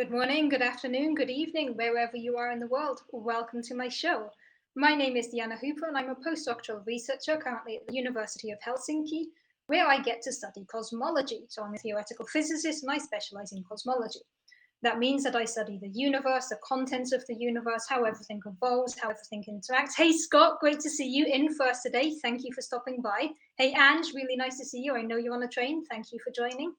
Good morning, good afternoon, good evening, wherever you are in the world. Welcome to my show. My name is Diana Hooper and I'm a postdoctoral researcher currently at the University of Helsinki, where I get to study cosmology. So I'm a theoretical physicist and I specialize in cosmology. That means that I study the universe, the contents of the universe, how everything evolves, how everything interacts. Hey, Scott, great to see you in first today. Thank you for stopping by. Hey, Ange, really nice to see you. I know you're on a train. Thank you for joining.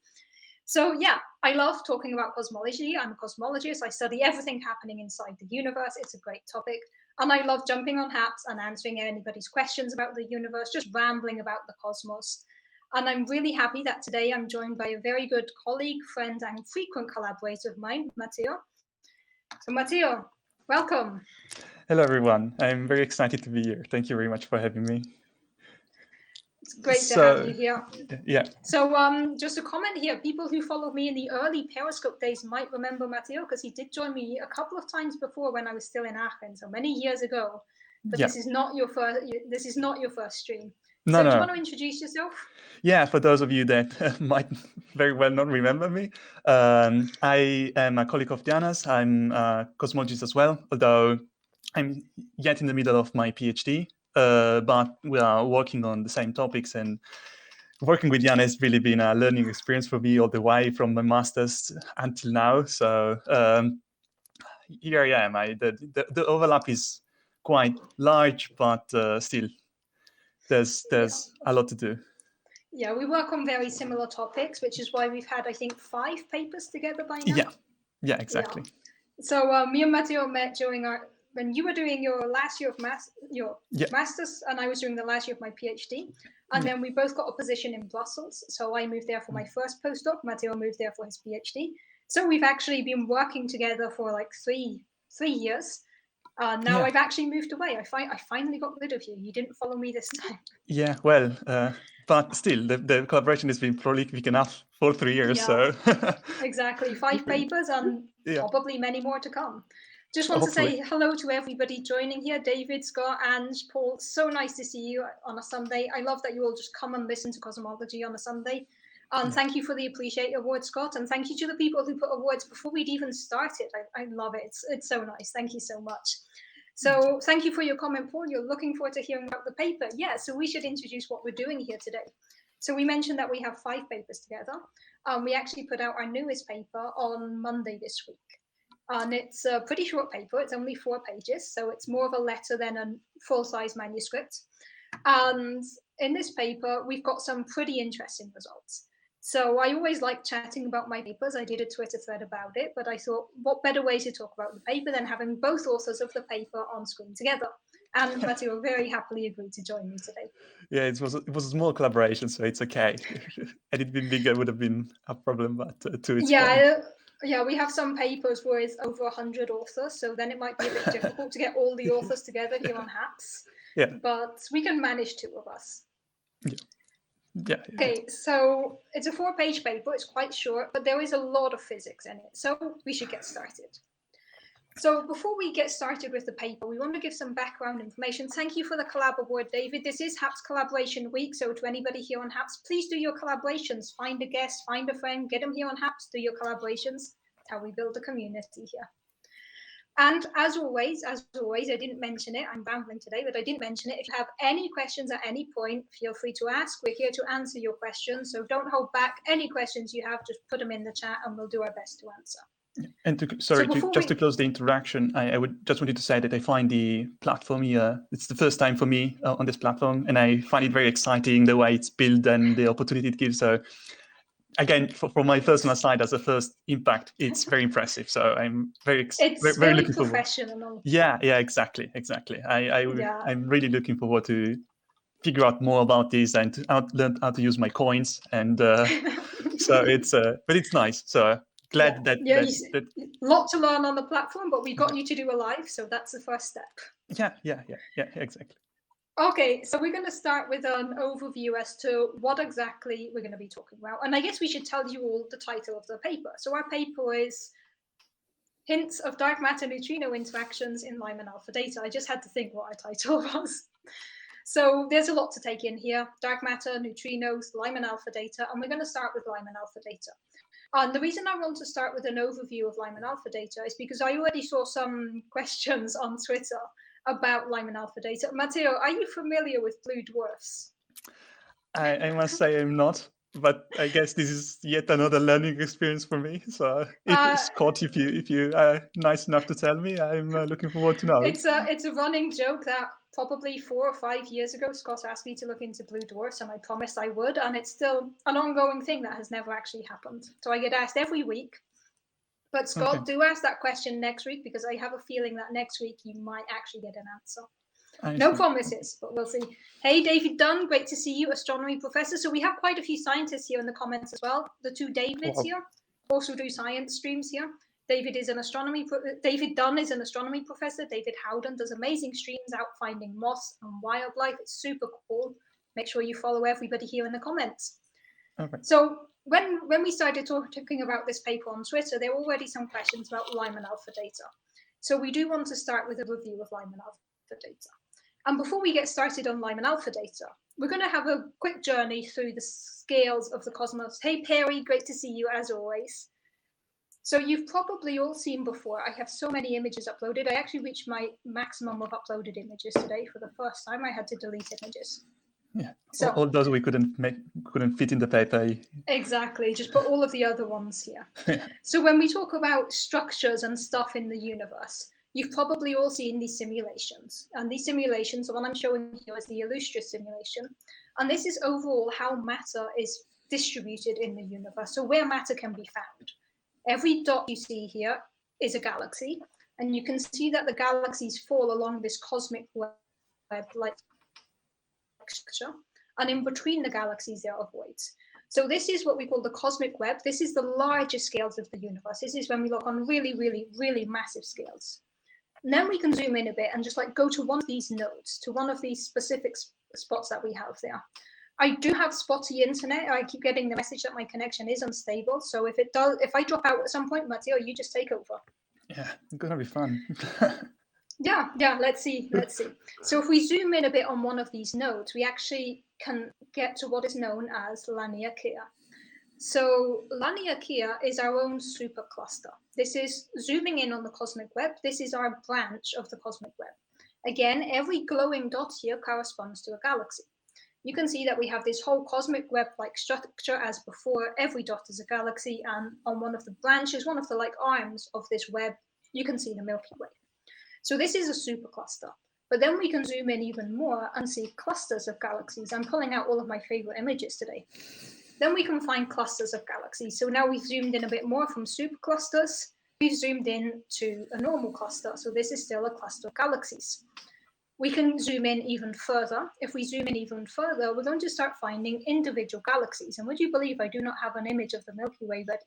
So yeah, I love talking about cosmology. I'm a cosmologist. I study everything happening inside the universe. It's a great topic. And I love jumping on Happs and answering anybody's questions about the universe, just rambling about the cosmos. And I'm really happy that today I'm joined by a very good colleague, friend, and frequent collaborator of mine, Matteo. So Matteo, welcome. Hello, everyone. I'm very excited to be here. Thank you very much for having me. It's great to have you here. Yeah. So just a comment here, people who followed me in the early Periscope days might remember Matteo because he did join me a couple of times before when I was still in Aachen, so many years ago. But Yeah. this is not your first stream. No, So do no. you want to introduce yourself? Yeah, for those of you that might very well not remember me, I am a colleague of Diana's. I'm a cosmologist as well, although I'm yet in the middle of my PhD, but we are working on the same topics, and working with Diana has really been a learning experience for me all the way from my master's until now. So here I am. The overlap is quite large, but still, there's a lot to do. Yeah, we work on very similar topics, which is why we've had, I think, 5 papers together by now. Yeah, exactly. Yeah. So me and Matteo met during when you were doing your last year of master's, and I was doing the last year of my PhD. And then we both got a position in Brussels. So I moved there for my first postdoc. Matteo moved there for his PhD. So we've actually been working together for like three years. Now I've actually moved away. I finally got rid of you. You didn't follow me this time. Yeah, well, but still, the collaboration has been prolific enough for 3 years. Yeah, so exactly. 5 papers and probably many more to come. Just want Hopefully. to say hello to everybody joining here. David, Scott, Ange, Paul, so nice to see you on a Sunday. I love that you all just come and listen to Cosmology on a Sunday. Thank you for the Appreciate Award, Scott, and thank you to the people who put awards before we'd even started. I love it. It's so nice. Thank you so much. So thank you for your comment, Paul. You're looking forward to hearing about the paper. Yeah, so we should introduce what we're doing here today. So we mentioned that we have 5 papers together. We actually put out our newest paper on Monday this week. And it's a pretty short paper. It's only 4 pages, so it's more of a letter than a full-size manuscript. And in this paper, we've got some pretty interesting results. So I always like chatting about my papers. I did a Twitter thread about it, but I thought, what better way to talk about the paper than having both authors of the paper on screen together? And Matteo very happily agreed to join me today. Yeah, it was a small collaboration, so it's okay. Had it been bigger, it would have been a problem, but to its point. Yeah, we have some papers where it's over 100 authors, so then it might be a bit difficult to get all the authors together here on Happs. Yeah. But we can manage 2 of us. Yeah. Okay, so it's a 4-page paper. It's quite short, but there is a lot of physics in it, so we should get started. So before we get started with the paper, we want to give some background information. Thank you for the collab award, David. This is Happs Collaboration Week, so to anybody here on Happs, please do your collaborations. Find a guest, find a friend, get them here on Happs, do your collaborations. That's how we build a community here. And as always, I didn't mention it. I'm rambling today, but I didn't mention it. If you have any questions at any point, feel free to ask. We're here to answer your questions, so don't hold back. Any questions you have, just put them in the chat and we'll do our best to answer. And to close the introduction, I would just wanted to say that I find the platform here, it's the first time for me on this platform, and I find it very exciting the way it's built and the opportunity it gives. So again, from my personal side, as a first impact, it's very impressive. So I'm very looking professional. Forward. Yeah, exactly. I'm really looking forward to figure out more about this and to learn how to use my coins. And so but it's nice. So glad that lot to learn on the platform, but we got you to do a live, so that's the first step. Yeah, exactly. Okay, so we're going to start with an overview as to what exactly we're going to be talking about. And I guess we should tell you all the title of the paper. So our paper is Hints of Dark Matter Neutrino Interactions in Lyman Alpha Data. I just had to think what our title was. So there's a lot to take in here. Dark matter, neutrinos, Lyman alpha data, and we're going to start with Lyman alpha data. And the reason I want to start with an overview of Lyman alpha data is because I already saw some questions on Twitter about Lyman alpha data. Matteo, are you familiar with blue dwarfs? I must say I'm not, but I guess this is yet another learning experience for me. So, Scott, if you are nice enough to tell me, I'm looking forward to know. It's a running joke that probably 4 or 5 years ago, Scott asked me to look into blue dwarfs, and I promised I would, and it's still an ongoing thing that has never actually happened. So I get asked every week. But Scott, Okay. do ask that question next week, because I have a feeling that next week you might actually get an answer. No promises, but we'll see. Hey, David Dunn, great to see you, astronomy professor. So we have quite a few scientists here in the comments as well. The two Davids here also do science streams here. David Dunn is an astronomy professor. David Howden does amazing streams out finding moss and wildlife. It's super cool. Make sure you follow everybody here in the comments. Okay. So when we started talking about this paper on Twitter, there were already some questions about Lyman alpha data. So we do want to start with a review of Lyman alpha data. And before we get started on Lyman alpha data, we're going to have a quick journey through the scales of the cosmos. Hey, Perry, great to see you as always. So you've probably all seen before, I have so many images uploaded. I actually reached my maximum of uploaded images today for the first time. I had to delete images. Yeah, so all those we couldn't fit in the paper. Exactly, just put all of the other ones here. Yeah. So when we talk about structures and stuff in the universe, you've probably all seen these simulations. And these simulations, the one I'm showing here is the Illustris simulation. And this is overall how matter is distributed in the universe, so where matter can be found. Every dot you see here is a galaxy, and you can see that the galaxies fall along this cosmic web-like structure, and in between the galaxies there are voids. So this is what we call the cosmic web. This is the largest scales of the universe. This is when we look on really, really, really massive scales. And then we can zoom in a bit and just like go to one of these nodes, to one of these specific spots that we have there. I do have spotty internet. I keep getting the message that my connection is unstable. So if I drop out at some point, Matteo, you just take over. Yeah, it's gonna be fun. Yeah, let's see. So if we zoom in a bit on one of these nodes, we actually can get to what is known as Laniakea. So Laniakea is our own supercluster. This is zooming in on the cosmic web. This is our branch of the cosmic web. Again, every glowing dot here corresponds to a galaxy. You can see that we have this whole cosmic web-like structure as before. Every dot is a galaxy, and on one of the branches, one of the like arms of this web, you can see the Milky Way. So this is a supercluster. But then we can zoom in even more and see clusters of galaxies. I'm pulling out all of my favorite images today. Then we can find clusters of galaxies. So now we've zoomed in a bit more from superclusters. We've zoomed in to a normal cluster. So this is still a cluster of galaxies. We can zoom in even further. If we zoom in even further, we're going to start finding individual galaxies. And would you believe I do not have an image of the Milky Way ready?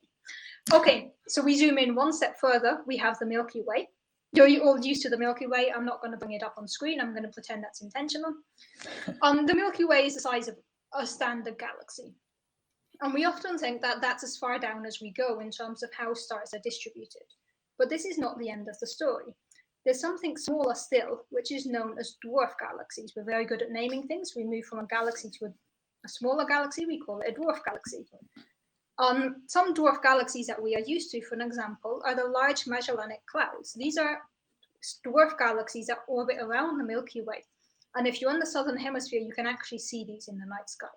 Okay, so we zoom in one step further. We have the Milky Way. You're all used to the Milky Way. I'm not going to bring it up on screen. I'm going to pretend that's intentional. The Milky Way is the size of a standard galaxy. And we often think that that's as far down as we go in terms of how stars are distributed. But this is not the end of the story. There's something smaller still, which is known as dwarf galaxies. We're very good at naming things. We move from a galaxy to a smaller galaxy. We call it a dwarf galaxy. Some dwarf galaxies that we are used to, for an example, are the Large Magellanic Clouds. These are dwarf galaxies that orbit around the Milky Way. And if you're in the southern hemisphere, you can actually see these in the night sky.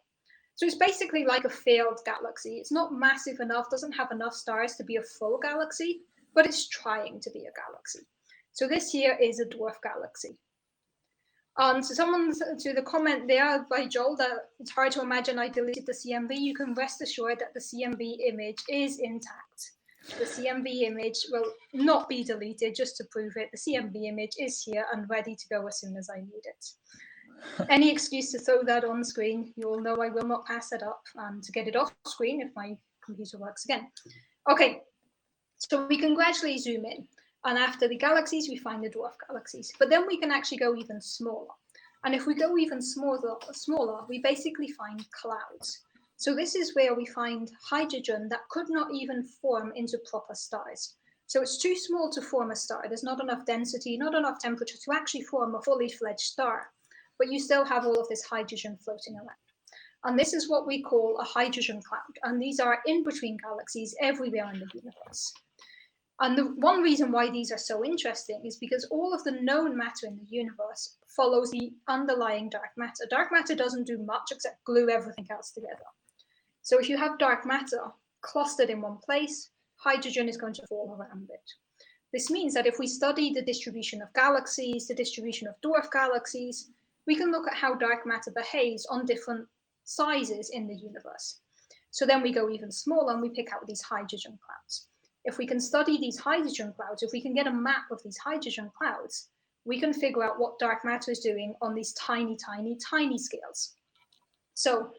So it's basically like a failed galaxy. It's not massive enough, doesn't have enough stars to be a full galaxy, but it's trying to be a galaxy. So this here is a dwarf galaxy. So someone to the comment there by Joel that it's hard to imagine I deleted the CMV. You can rest assured that the CMV image is intact. The CMV image will not be deleted, just to prove it. The CMV image is here and ready to go as soon as I need it. Any excuse to throw that on screen, you all know I will not pass it up to get it off screen if my computer works again. Okay, so we can gradually zoom in. And after the galaxies, we find the dwarf galaxies. But then we can actually go even smaller. And if we go even smaller, we basically find clouds. So this is where we find hydrogen that could not even form into proper stars. So it's too small to form a star. There's not enough density, not enough temperature to actually form a fully fledged star. But you still have all of this hydrogen floating around. And this is what we call a hydrogen cloud. And these are in between galaxies everywhere in the universe. And the one reason why these are so interesting is because all of the known matter in the universe follows the underlying dark matter. Dark matter doesn't do much except glue everything else together. So if you have dark matter clustered in one place, hydrogen is going to fall around it. This means that if we study the distribution of galaxies, the distribution of dwarf galaxies, we can look at how dark matter behaves on different sizes in the universe. So then we go even smaller and we pick out these hydrogen clouds. If we can study these hydrogen clouds, if we can get a map of these hydrogen clouds, we can figure out what dark matter is doing on these tiny, tiny, tiny scales. So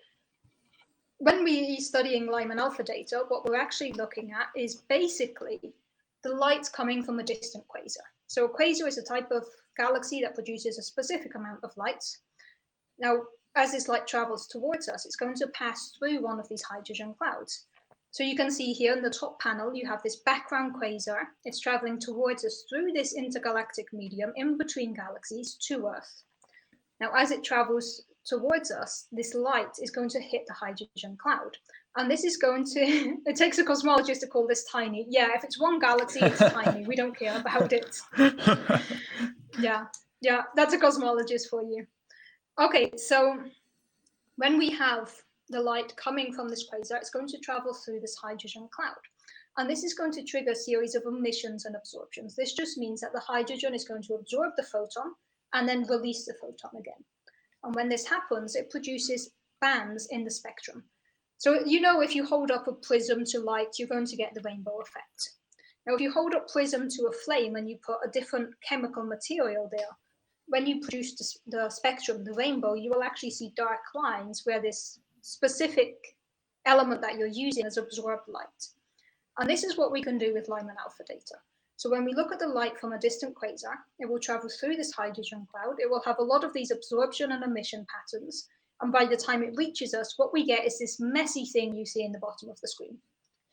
when we're studying Lyman alpha data, what we're actually looking at is basically the light coming from a distant quasar. So a quasar is a type of galaxy that produces a specific amount of light. Now, as this light travels towards us, it's going to pass through one of these hydrogen clouds. So you can see here in the top panel, you have this background quasar. It's traveling towards us through this intergalactic medium in between galaxies to Earth. Now, as it travels towards us, this light is going to hit the hydrogen cloud. And this is going to, it takes a cosmologist to call this tiny. Yeah, if it's one galaxy, it's tiny. We don't care about it. Yeah, that's a cosmologist for you. Okay, so when we have the light coming from this quasar, it's going to travel through this hydrogen cloud. And this is going to trigger a series of emissions and absorptions. This just means that the hydrogen is going to absorb the photon and then release the photon again. And when this happens, it produces bands in the spectrum. So, if you hold up a prism to light, you're going to get the rainbow effect. Now, if you hold up prism to a flame and you put a different chemical material there, when you produce the spectrum, the rainbow, you will actually see dark lines where this specific element that you're using has absorbed light. And this is what we can do with Lyman alpha data. So when we look at the light from a distant quasar, it will travel through this hydrogen cloud. It will have a lot of these absorption and emission patterns. And by the time it reaches us, what we get is this messy thing you see in the bottom of the screen.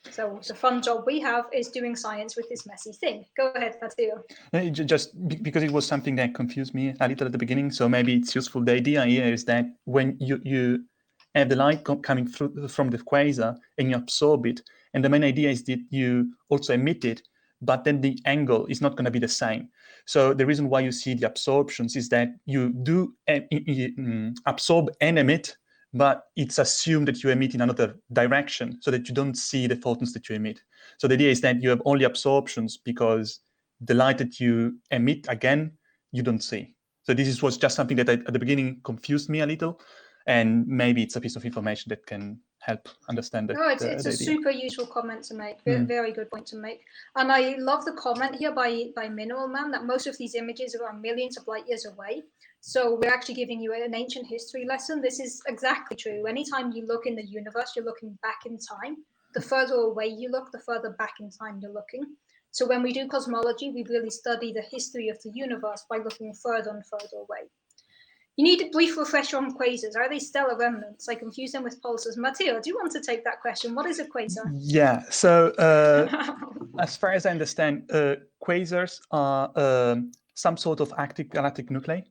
So the fun job we have is doing science with this messy thing. Go ahead, Matteo. Just because it was something that confused me a little at the beginning, so maybe it's useful. The idea here is that when you have the light coming through from the quasar and you absorb it, and the main idea is that you also emit it, but then the angle is not going to be the same. So the reason why you see the absorptions is that you do absorb and emit, but it's assumed that you emit in another direction so that you don't see the photons that you emit. So the idea is that you have only absorptions because the light that you emit, again, you don't see. So this was just something that at the beginning confused me a little, and maybe it's a piece of information that can help understand it's a super useful comment to make. Very good point to make. And I love the comment here by Mineral Man that most of these images are millions of light years away. So we're actually giving you an ancient history lesson. This is exactly true. Anytime you look in the universe, you're looking back in time. The further away you look, the further back in time you're looking. So when we do cosmology, we really study the history of the universe by looking further and further away. You need a brief refresher on quasars. Are they stellar remnants? I confuse them with pulsars. Matteo, do you want to take that question? What is a quasar? Yeah, so as far as I understand, quasars are some sort of active galactic nuclei.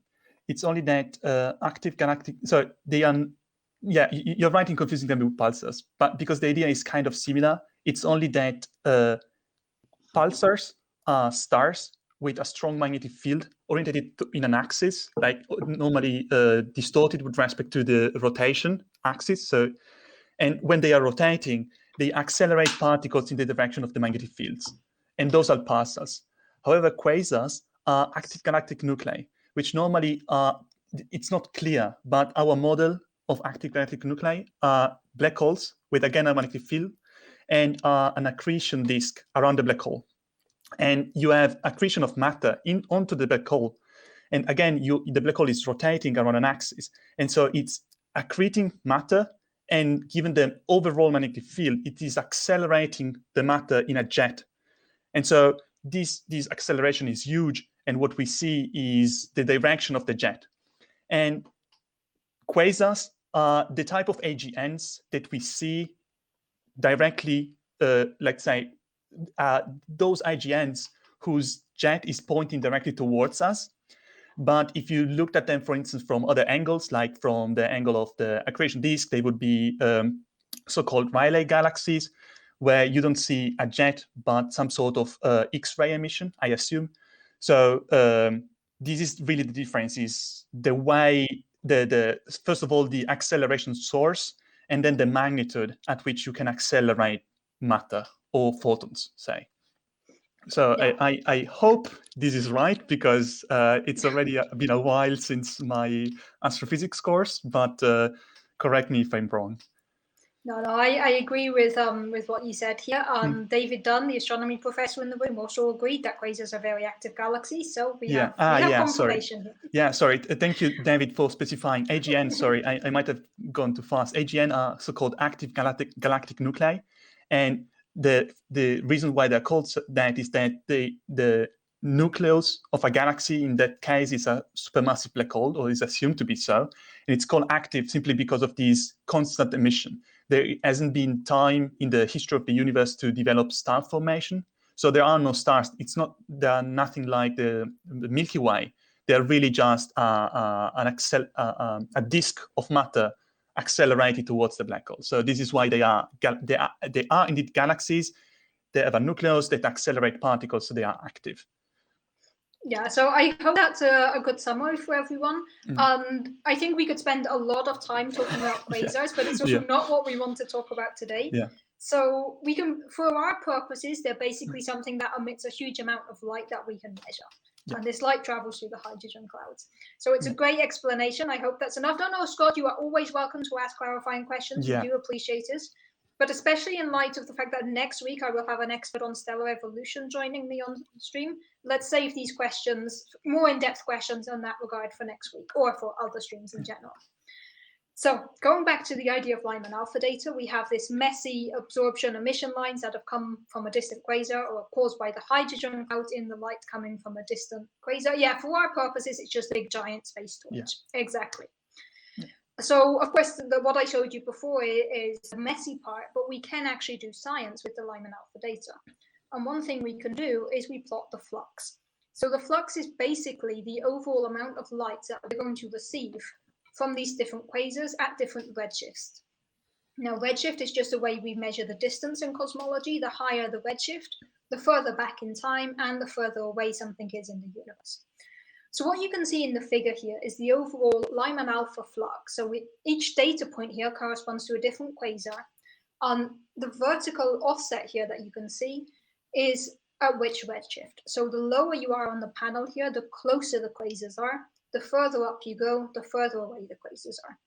It's only that active galactic, so they are, yeah, you're right in confusing them with pulsars, but because the idea is kind of similar, it's only that pulsars are stars with a strong magnetic field oriented in an axis, like normally distorted with respect to the rotation axis. So, and when they are rotating, they accelerate particles in the direction of the magnetic fields. And those are pulsars. However, quasars are active galactic nuclei, which normally are, it's not clear, but our model of active galactic nuclei are black holes with, again, a magnetic field and an accretion disk around the black hole. And you have accretion of matter onto the black hole. And again, the black hole is rotating around an axis. And so it's accreting matter, and given the overall magnetic field, it is accelerating the matter in a jet. And so this acceleration is huge. And what we see is the direction of the jet. And quasars are the type of AGNs that we see directly, let's say, those IGNs whose jet is pointing directly towards us. But if you looked at them, for instance, from other angles, like from the angle of the accretion disk, they would be so-called Rayleigh galaxies, where you don't see a jet, but some sort of X-ray emission, I assume. So this is really the difference, is the way, first of all, the acceleration source, and then the magnitude at which you can accelerate matter or photons, say. So Yeah. I hope this is right, because it's already been a while since my astrophysics course, but correct me if I'm wrong. No, I agree with what you said here. David Dunn, the astronomy professor in the room, also agreed that quasars are very active galaxies. So we have confirmation here. Yeah, sorry. Thank you, David, for specifying. AGN, sorry, I might have gone too fast. AGN are so-called active galactic nuclei, and the reason why they're called that is that the nucleus of a galaxy in that case is a supermassive black hole, or is assumed to be so, and it's called active simply because of this constant emission. There hasn't been time in the history of the universe to develop star formation, so there are no stars. They are nothing like the Milky Way. They're really just a disk of matter accelerated towards the black hole. So this is why they are indeed galaxies. They have a nucleus that accelerate particles, so they are active. Yeah, so I hope that's a good summary for everyone. I think we could spend a lot of time talking about quasars, but it's also not what we want to talk about today. Yeah. So we can, for our purposes, they're basically something that emits a huge amount of light that we can measure. And this light travels through the hydrogen clouds. So it's a great explanation. I hope that's enough. No, Scott, you are always welcome to ask clarifying questions. We do appreciate it. But especially in light of the fact that next week I will have an expert on stellar evolution joining me on stream, let's save these questions, more in-depth questions in that regard, for next week, or for other streams in general. So going back to the idea of Lyman alpha data, we have this messy absorption emission lines that have come from a distant quasar or caused by the hydrogen clouds in the light coming from a distant quasar. Yeah, for our purposes, it's just a big giant space torch. Yeah. Exactly. Yeah. So, of course, what I showed you before is the messy part, but we can actually do science with the Lyman alpha data. And one thing we can do is we plot the flux. So the flux is basically the overall amount of light that we're going to receive from these different quasars at different redshifts. Now, redshift is just a way we measure the distance in cosmology. The higher the redshift, the further back in time and the further away something is in the universe. So what you can see in the figure here is the overall Lyman alpha flux. So each data point here corresponds to a different quasar. The vertical offset here that you can see is at which redshift. So the lower you are on the panel here, the closer the quasars are. The further up you go, the further away the quasars are.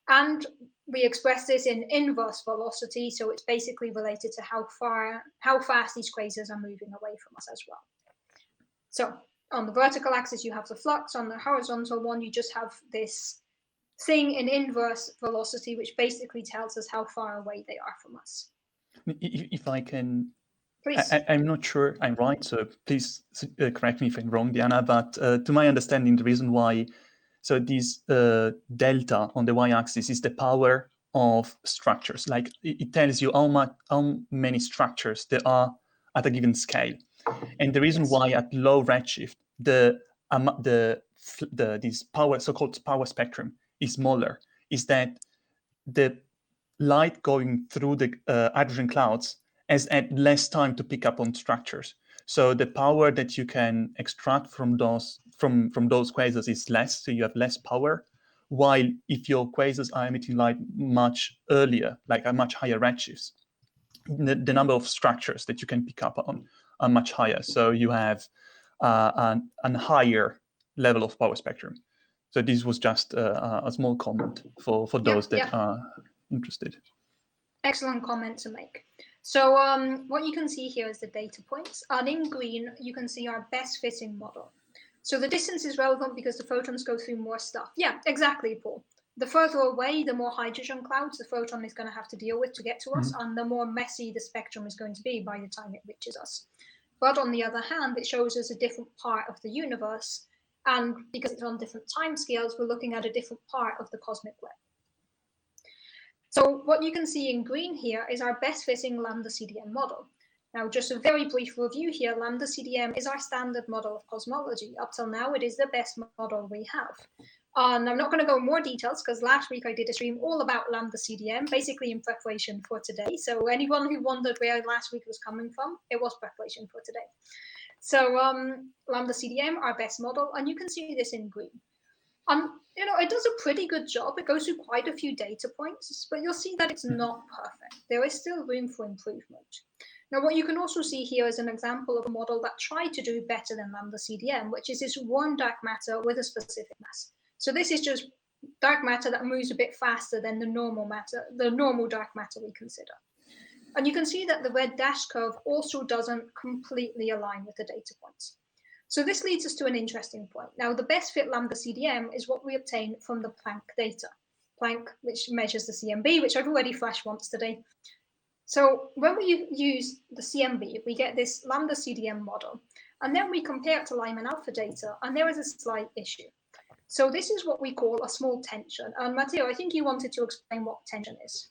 And we express this in inverse velocity, so it's basically related to how fast these quasars are moving away from us as well. So on the vertical axis, you have the flux. On the horizontal one, you just have this thing in inverse velocity, which basically tells us how far away they are from us. If I can... Please. I'm not sure I'm right, so please correct me if I'm wrong, Diana, but to my understanding, the reason why, so this delta on the y-axis is the power of structures. Like it tells you how many structures there are at a given scale. And the reason why at low redshift, this power, so-called power spectrum is smaller, is that the light going through the hydrogen clouds has had less time to pick up on structures. So the power that you can extract from those quasars is less, so you have less power. While if your quasars are emitting light much earlier, like at much higher redshifts, the number of structures that you can pick up on are much higher. So you have a higher level of power spectrum. So this was just a small comment for those that are interested. Excellent comment to make. So what you can see here is the data points, and in green you can see our best fitting model. So the distance is relevant because the photons go through more stuff. Yeah, exactly, Paul. The further away, the more hydrogen clouds the photon is going to have to deal with to get to us, and the more messy the spectrum is going to be by the time it reaches us. But on the other hand, it shows us a different part of the universe, and because it's on different time scales, we're looking at a different part of the cosmic web. So what you can see in green here is our best fitting lambda CDM model. Now, just a very brief review here, Lambda CDM is our standard model of cosmology. Up till now, it is the best model we have. And I'm not going to go in more details because last week I did a stream all about Lambda CDM, basically in preparation for today. So anyone who wondered where last week was coming from, it was preparation for today. So Lambda CDM, our best model, and you can see this in green. It does a pretty good job. It goes through quite a few data points, but you'll see that it's not perfect. There is still room for improvement. Now, what you can also see here is an example of a model that tried to do better than Lambda CDM, which is this warm dark matter with a specific mass. So this is just dark matter that moves a bit faster than the normal dark matter we consider. And you can see that the red dash curve also doesn't completely align with the data points. So this leads us to an interesting point. Now, the best fit Lambda CDM is what we obtain from the Planck data. Planck, which measures the CMB, which I've already flashed once today. So when we use the CMB, we get this Lambda CDM model, and then we compare it to Lyman alpha data, and there is a slight issue. So this is what we call a small tension. And Matteo, I think you wanted to explain what tension is.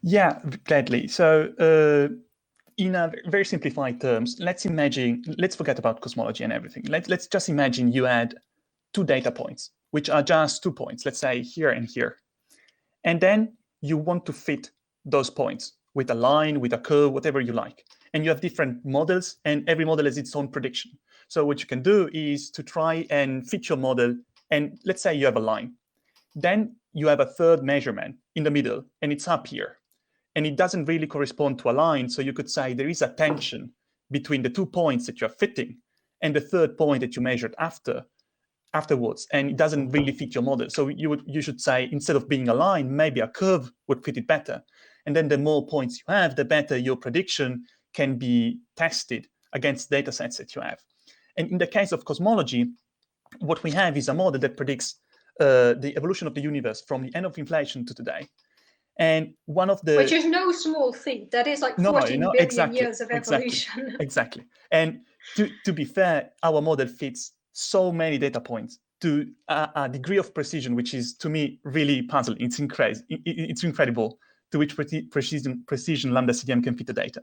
Yeah, gladly. So in a very simplified terms, let's forget about cosmology and everything. Let's just imagine you had 2 data points, which are just 2 points, let's say here and here. And then you want to fit those points with a line, with a curve, whatever you like. And you have different models, and every model has its own prediction. So what you can do is to try and fit your model, and let's say you have a line. Then you have a third measurement in the middle, and it's up here. And it doesn't really correspond to a line, so you could say there is a tension between the 2 points that you're fitting and the third point that you measured afterwards, and it doesn't really fit your model. So you should say, instead of being a line, maybe a curve would fit it better. And then the more points you have, the better your prediction can be tested against data sets that you have. And in the case of cosmology, what we have is a model that predicts the evolution of the universe from the end of inflation to today. And one of the... Which is no small feat. That is like 14 billion exactly, years of evolution. Exactly. And to be fair, our model fits so many data points to a degree of precision, which is, to me, really puzzling. It's incredible to which precision Lambda CDM can fit the data.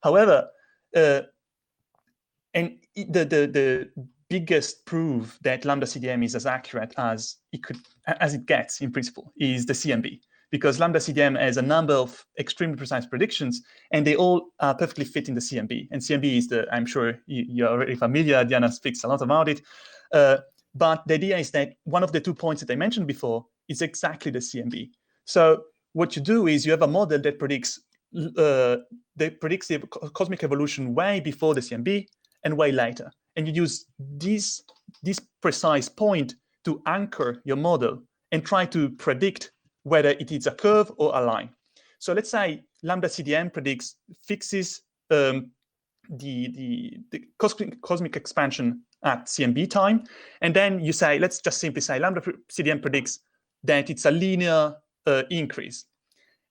However, and the biggest proof that Lambda CDM is as accurate as it gets in principle is the CMB, because Lambda CDM has a number of extremely precise predictions, and they all perfectly fit in the CMB. And CMB is I'm sure you're already familiar, Diana speaks a lot about it. But the idea is that one of the 2 points that I mentioned before is exactly the CMB. So what you do is you have a model that predicts the cosmic evolution way before the CMB and way later. And you use this precise point to anchor your model and try to predict whether it is a curve or a line. So let's say Lambda CDM fixes the cosmic expansion at CMB time. And then you say, let's just simply say Lambda CDM predicts that it's a linear increase.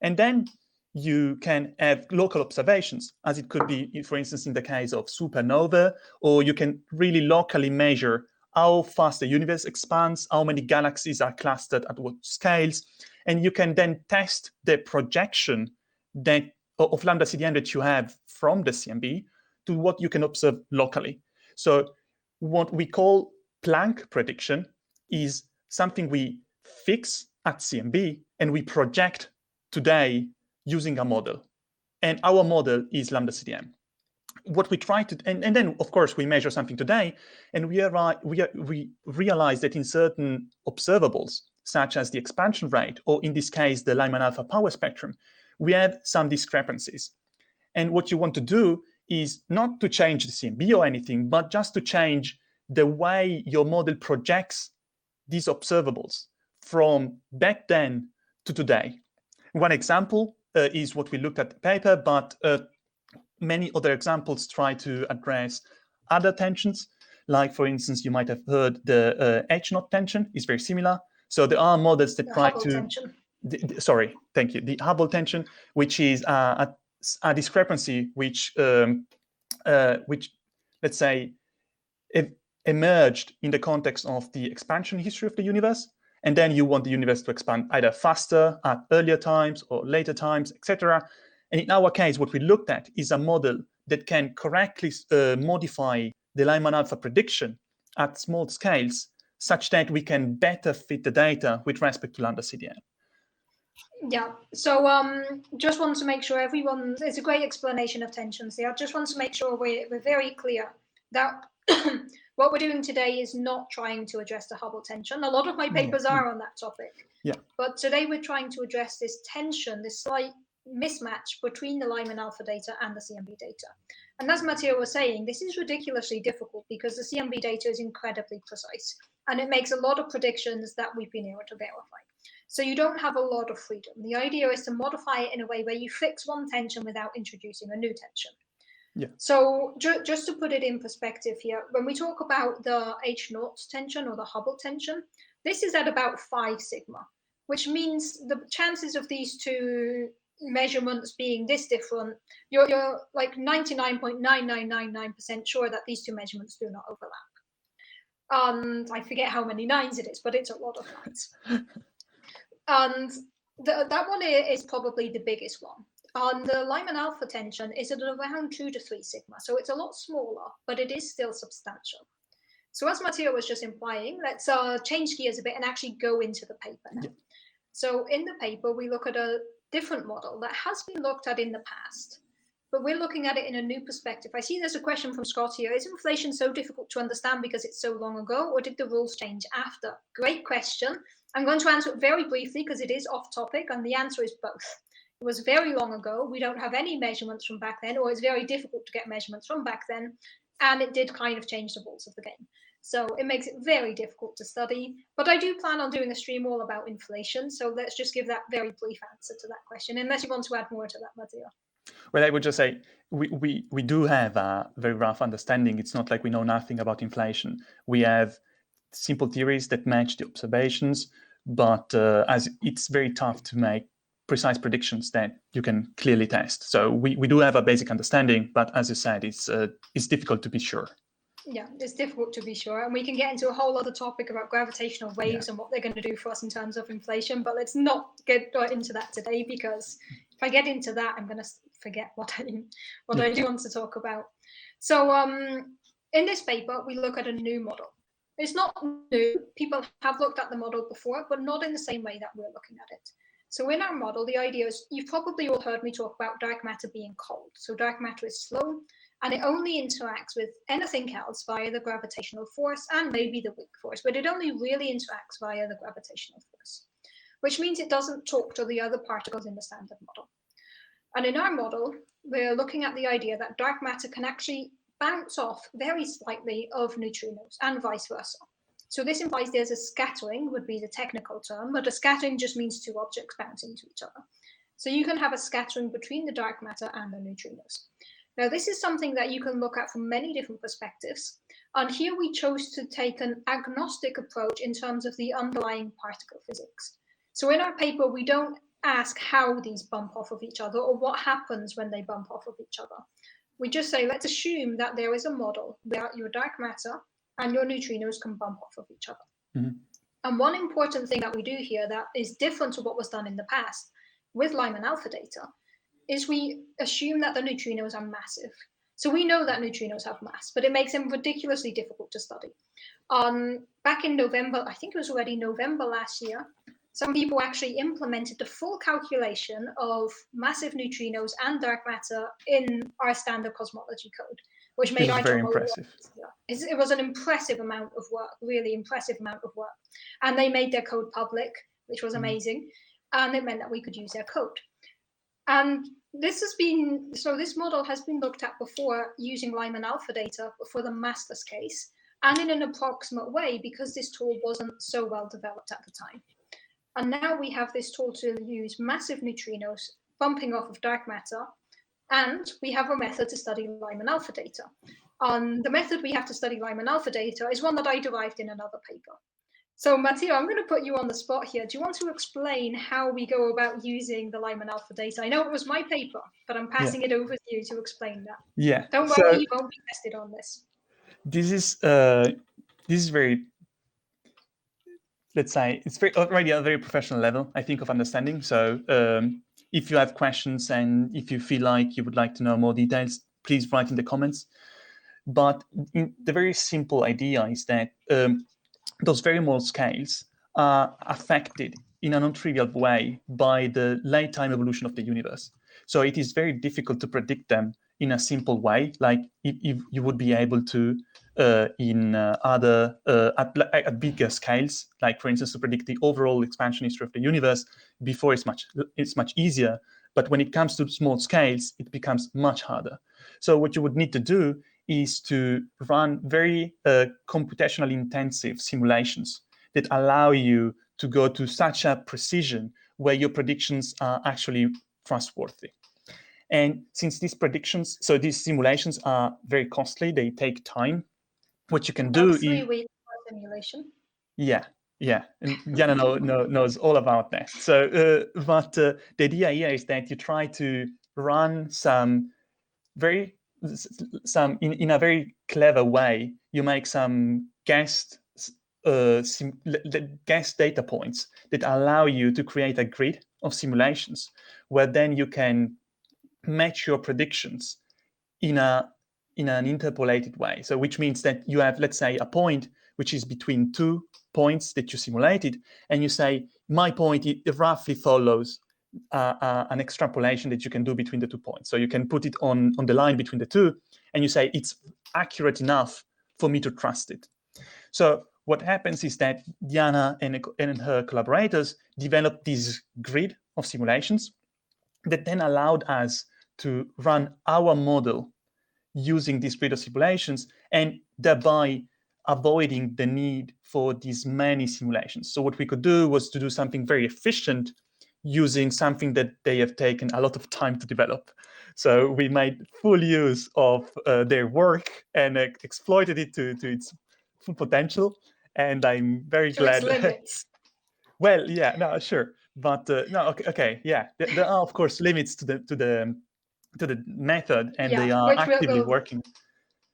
And then you can have local observations, as it could be, for instance, in the case of supernova, or you can really locally measure how fast the universe expands, how many galaxies are clustered at what scales. And you can then test the projection of Lambda CDM that you have from the CMB to what you can observe locally. So what we call Planck prediction is something we fix at CMB and we project today using a model. And our model is Lambda CDM. What we try to, and then of course we measure something today, and we realize that in certain observables, such as the expansion rate, or in this case, the Lyman alpha power spectrum, we have some discrepancies. And what you want to do is not to change the CMB or anything, but just to change the way your model projects these observables from back then to today. One example is what we looked at the paper, but many other examples try to address other tensions. Like, for instance, you might have heard the H-naught tension is very similar. So there are models that try to... Sorry, thank you. The Hubble tension, which is a discrepancy which let's say, emerged in the context of the expansion history of the universe. And then you want the universe to expand either faster at earlier times or later times, etc. And in our case, what we looked at is a model that can correctly modify the Lyman alpha prediction at small scales, such that we can better fit the data with respect to lambda CDM. Yeah, so just want to make sure everyone, it's a great explanation of tensions there. Just want to make sure we're very clear that what we're doing today is not trying to address the Hubble tension. A lot of my papers are on that topic. Yeah. But today we're trying to address this tension, this slight mismatch between the Lyman alpha data and the CMB data. And as Matteo was saying, this is ridiculously difficult because the CMB data is incredibly precise and it makes a lot of predictions that we've been able to verify. So you don't have a lot of freedom. The idea is to modify it in a way where you fix one tension without introducing a new tension. Yeah. So just to put it in perspective here, when we talk about the H0 tension or the Hubble tension, this is at about 5 sigma, which means the chances of these two measurements being this different, you're like 99.9999% sure that these two measurements do not overlap. And I forget how many nines it is, but it's a lot of nines. And that one is probably the biggest one. And the Lyman alpha tension is at around 2 to 3 sigma, so it's a lot smaller, but it is still substantial. So as Matteo was just implying, let's change gears a bit and actually go into the paper now. Yeah. So in the paper, we look at a different model that has been looked at in the past, but we're looking at it in a new perspective. I see there's a question from Scott here. Is inflation so difficult to understand because it's so long ago, or did the rules change after? Great question. I'm going to answer it very briefly because it is off topic, and the answer is both. It was very long ago. We don't have any measurements from back then, or it's very difficult to get measurements from back then, and it did kind of change the rules of the game. So it makes it very difficult to study, but I do plan on doing a stream all about inflation. So let's just give that very brief answer to that question, unless you want to add more to that, Matteo. Well, I would just say we do have a very rough understanding. It's not like we know nothing about inflation. We have simple theories that match the observations, but as it's very tough to make precise predictions that you can clearly test. So we do have a basic understanding, but as you said, it's difficult to be sure. Yeah, it's difficult to be sure. And we can get into a whole other topic about gravitational waves and what they're going to do for us in terms of inflation, but let's not get into that today, because if I get into that, I'm going to forget what I do want to talk about. So in this paper, we look at a new model. It's not new. People have looked at the model before, but not in the same way that we're looking at it. So in our model, the idea is, you've probably all heard me talk about dark matter being cold. So dark matter is slow, and it only interacts with anything else via the gravitational force and maybe the weak force, but it only really interacts via the gravitational force, which means it doesn't talk to the other particles in the standard model. And in our model, we're looking at the idea that dark matter can actually bounce off very slightly of neutrinos and vice versa. So this implies there's a scattering, would be the technical term, but a scattering just means two objects bouncing into each other. So you can have a scattering between the dark matter and the neutrinos. Now, this is something that you can look at from many different perspectives. And here we chose to take an agnostic approach in terms of the underlying particle physics. So in our paper, we don't ask how these bump off of each other or what happens when they bump off of each other. We just say, let's assume that there is a model where your dark matter and your neutrinos can bump off of each other. Mm-hmm. And one important thing that we do here that is different to what was done in the past with Lyman alpha data is we assume that the neutrinos are massive. So we know that neutrinos have mass, but it makes them ridiculously difficult to study. Back in November, I think it was already November last year, some people actually implemented the full calculation of massive neutrinos and dark matter in our standard cosmology code, which made our job very impressive. It was an impressive amount of work, really impressive amount of work. And they made their code public, which was amazing. And it meant that we could use their code. And this model has been looked at before using Lyman alpha data for the masters case, and in an approximate way because this tool wasn't so well developed at the time. And now we have this tool to use massive neutrinos bumping off of dark matter, and we have a method to study Lyman alpha data. The method we have to study Lyman alpha data is one that I derived in another paper. So Matteo, I'm going to put you on the spot here. Do you want to explain how we go about using the Lyman alpha data? I know it was my paper, but I'm passing it over to you to explain that. Yeah. Don't worry, you won't be tested on this. This is very, let's say, it's already a very professional level, I think, of understanding. So if you have questions and if you feel like you would like to know more details, please write in the comments. But the very simple idea is that those very small scales are affected in a non-trivial way by the late time evolution of the universe. So it is very difficult to predict them in a simple way, like if you would be able to at bigger scales, like for instance to predict the overall expansion history of the universe before it's much easier. But when it comes to small scales, it becomes much harder. So what you would need to do is to run very computationally intensive simulations that allow you to go to such a precision where your predictions are actually trustworthy. And since these simulations are very costly, they take time. What you can do 3 weeks simulation. Yeah. And Jana knows all about that. So, but the idea here is that you try to run in a very clever way. You make some guessed data points that allow you to create a grid of simulations, where then you can match your predictions in an interpolated way. So which means that you have, let's say, a point which is between 2 points that you simulated, and you say, my point, it roughly follows an extrapolation that you can do between the 2 points. So you can put it on the line between the two, and you say, it's accurate enough for me to trust it. So what happens is that Diana and her collaborators developed this grid of simulations that then allowed us to run our model using these grid of simulations, and thereby avoiding the need for these many simulations. So what we could do was to do something very efficient using something that they have taken a lot of time to develop. So we made full use of their work and exploited it to its full potential. And I'm very glad. Its limits. Well, yeah, no, sure, but no, okay, yeah. There are of course limits to the method, and they are actively working.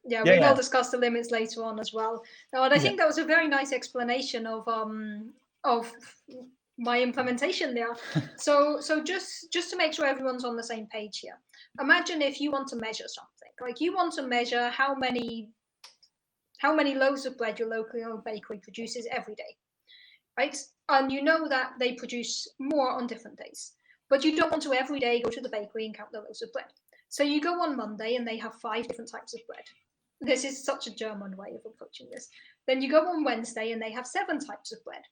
Yeah, we will discuss the limits later on as well. Now, and I think that was a very nice explanation of my implementation there. So just to make sure everyone's on the same page here. Imagine if you want to measure something, like you want to measure how many loaves of bread your local bakery produces every day, right? And you know that they produce more on different days, but you don't want to every day go to the bakery and count the loaves of bread. So you go on Monday and they have 5 different types of bread. This is such a German way of approaching this. Then you go on Wednesday and they have 7 types of bread.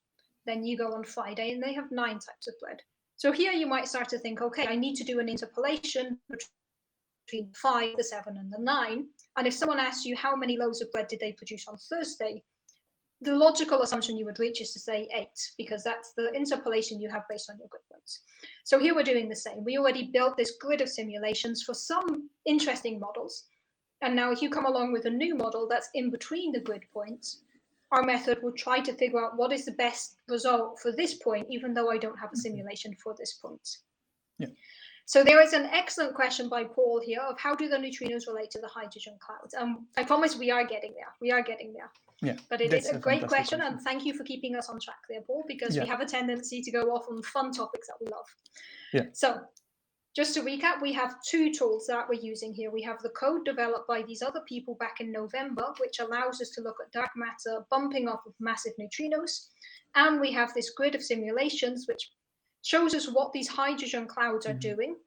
Then you go on Friday and they have 9 types of bread. So here you might start to think, okay, I need to do an interpolation between 5, the 7, and the 9. And if someone asks you how many loaves of bread did they produce on Thursday, the logical assumption you would reach is to say 8, because that's the interpolation you have based on your grid points. So here we're doing the same. We already built this grid of simulations for some interesting models. And now if you come along with a new model that's in between the grid points, our method will try to figure out what is the best result for this point, even though I don't have a simulation for this point. Yeah. So there is an excellent question by Paul here of how do the neutrinos relate to the hydrogen clouds? I promise we are getting there. We are getting there. Yeah, but it is a great question, and thank you for keeping us on track there, Paul, because we have a tendency to go off on fun topics that we love. Yeah. So just to recap, we have 2 tools that we're using here. We have the code developed by these other people back in November, which allows us to look at dark matter bumping off of massive neutrinos. And we have this grid of simulations, which shows us what these hydrogen clouds are doing,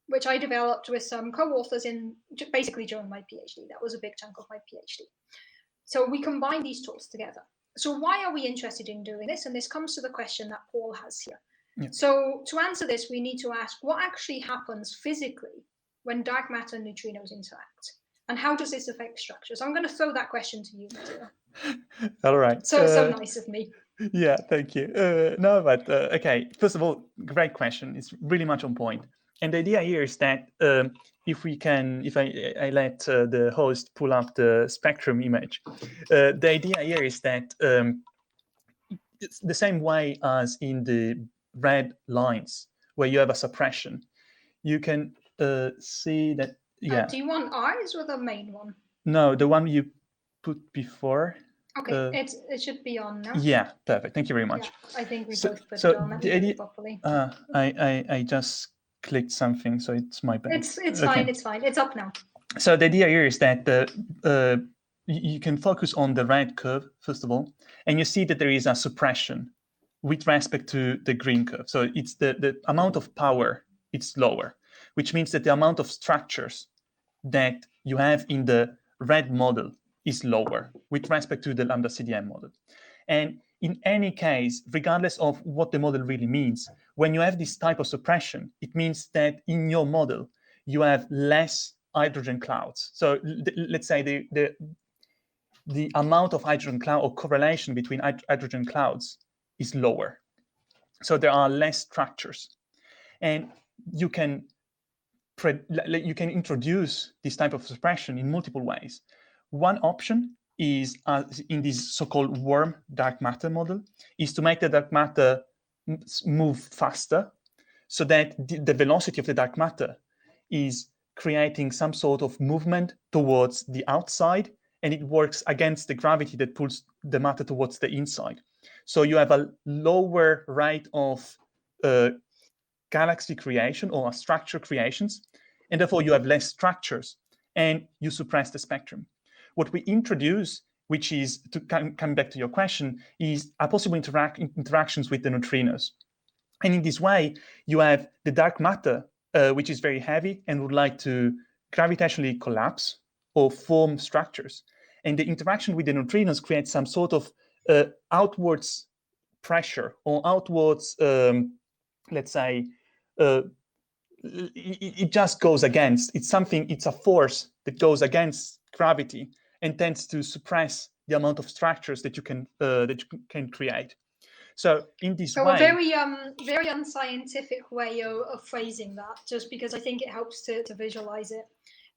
which I developed with some co-authors in basically during my PhD. That was a big chunk of my PhD. So we combine these tools together. So why are we interested in doing this? And this comes to the question that Paul has here. Yeah. So to answer this, we need to ask what actually happens physically when dark matter and neutrinos interact, and how does this affect structures? I'm going to throw that question to you, Matteo. All right. So nice of me. Yeah, thank you. No, but okay. First of all, great question. It's really much on point. And the idea here is that if I let the host pull up the spectrum image, the idea here is that it's the same way as in the red lines where you have a suppression. You can see that. Yeah. Do you want ours or the main one? No, the one you put before. Okay, it should be on now. Yeah, perfect. Thank you very much. Yeah, I think we both put it on. Let me get it properly. I just clicked something, so it's my bad. It's fine. It's fine. It's up now. So the idea here is that you can focus on the red curve, first of all, and you see that there is a suppression with respect to the green curve. So it's the amount of power, it's lower, which means that the amount of structures that you have in the red model is lower with respect to the lambda CDM model. And in any case, regardless of what the model really means, when you have this type of suppression, it means that in your model, you have less hydrogen clouds. So let's say the amount of hydrogen cloud or correlation between hydrogen clouds is lower. So there are less structures. And you can introduce this type of suppression in multiple ways. One option is in this so-called warm dark matter model is to make the dark matter move faster so that the velocity of the dark matter is creating some sort of movement towards the outside, and it works against the gravity that pulls the matter towards the inside. So you have a lower rate of galaxy creation or structure creations, and therefore you have less structures and you suppress the spectrum. What we introduce, which is, to come back to your question, is a possible interactions with the neutrinos. And in this way, you have the dark matter, which is very heavy and would like to gravitationally collapse or form structures. And the interaction with the neutrinos creates some sort of outwards pressure or outwards, let's say, it just goes against. It's a force that goes against gravity and tends to suppress the amount of structures that you can create. So in this way, a very unscientific way of phrasing that, just because I think it helps to visualize it.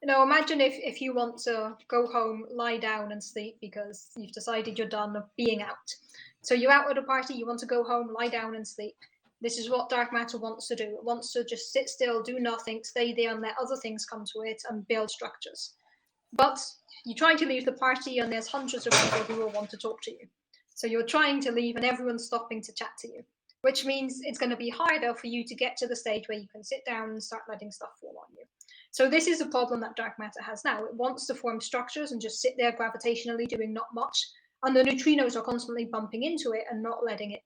Imagine if you want to go home, lie down and sleep because you've decided you're done being out. So you're out at a party, you want to go home, lie down and sleep. This is what dark matter wants to do. It wants to just sit still, do nothing, stay there and let other things come to it and build structures. But you try to leave the party and there's hundreds of people who will want to talk to you. So you're trying to leave and everyone's stopping to chat to you, which means it's going to be harder for you to get to the stage where you can sit down and start letting stuff fall on you. So this is a problem that dark matter has now. It wants to form structures and just sit there gravitationally doing not much. And the neutrinos are constantly bumping into it and not letting it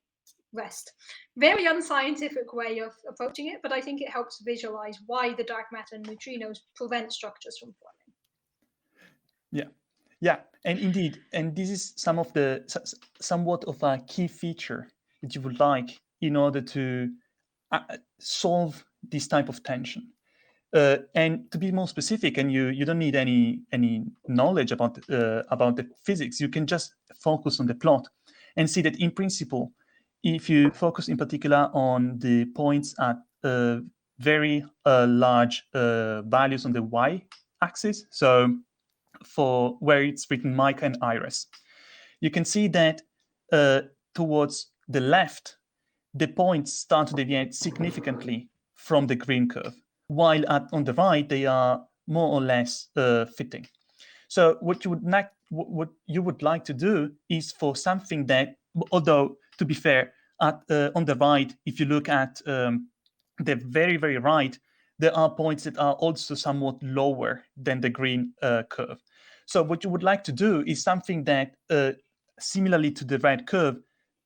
rest. Very unscientific way of approaching it, but I think it helps visualize why the dark matter and neutrinos prevent structures from forming. Yeah, and indeed, and this is somewhat of a key feature that you would like in order to solve this type of tension. And to be more specific, and you don't need any knowledge about the physics. You can just focus on the plot and see that in principle, if you focus in particular on the points at very large values on the y-axis, so for where it's written mica and iris, you can see that towards the left, the points start to deviate significantly from the green curve, while on the right, they are more or less fitting. So what you would like to do is for something that, although to be fair, on the right, if you look at the very, very right, there are points that are also somewhat lower than the green curve. So what you would like to do is something that, similarly to the red curve,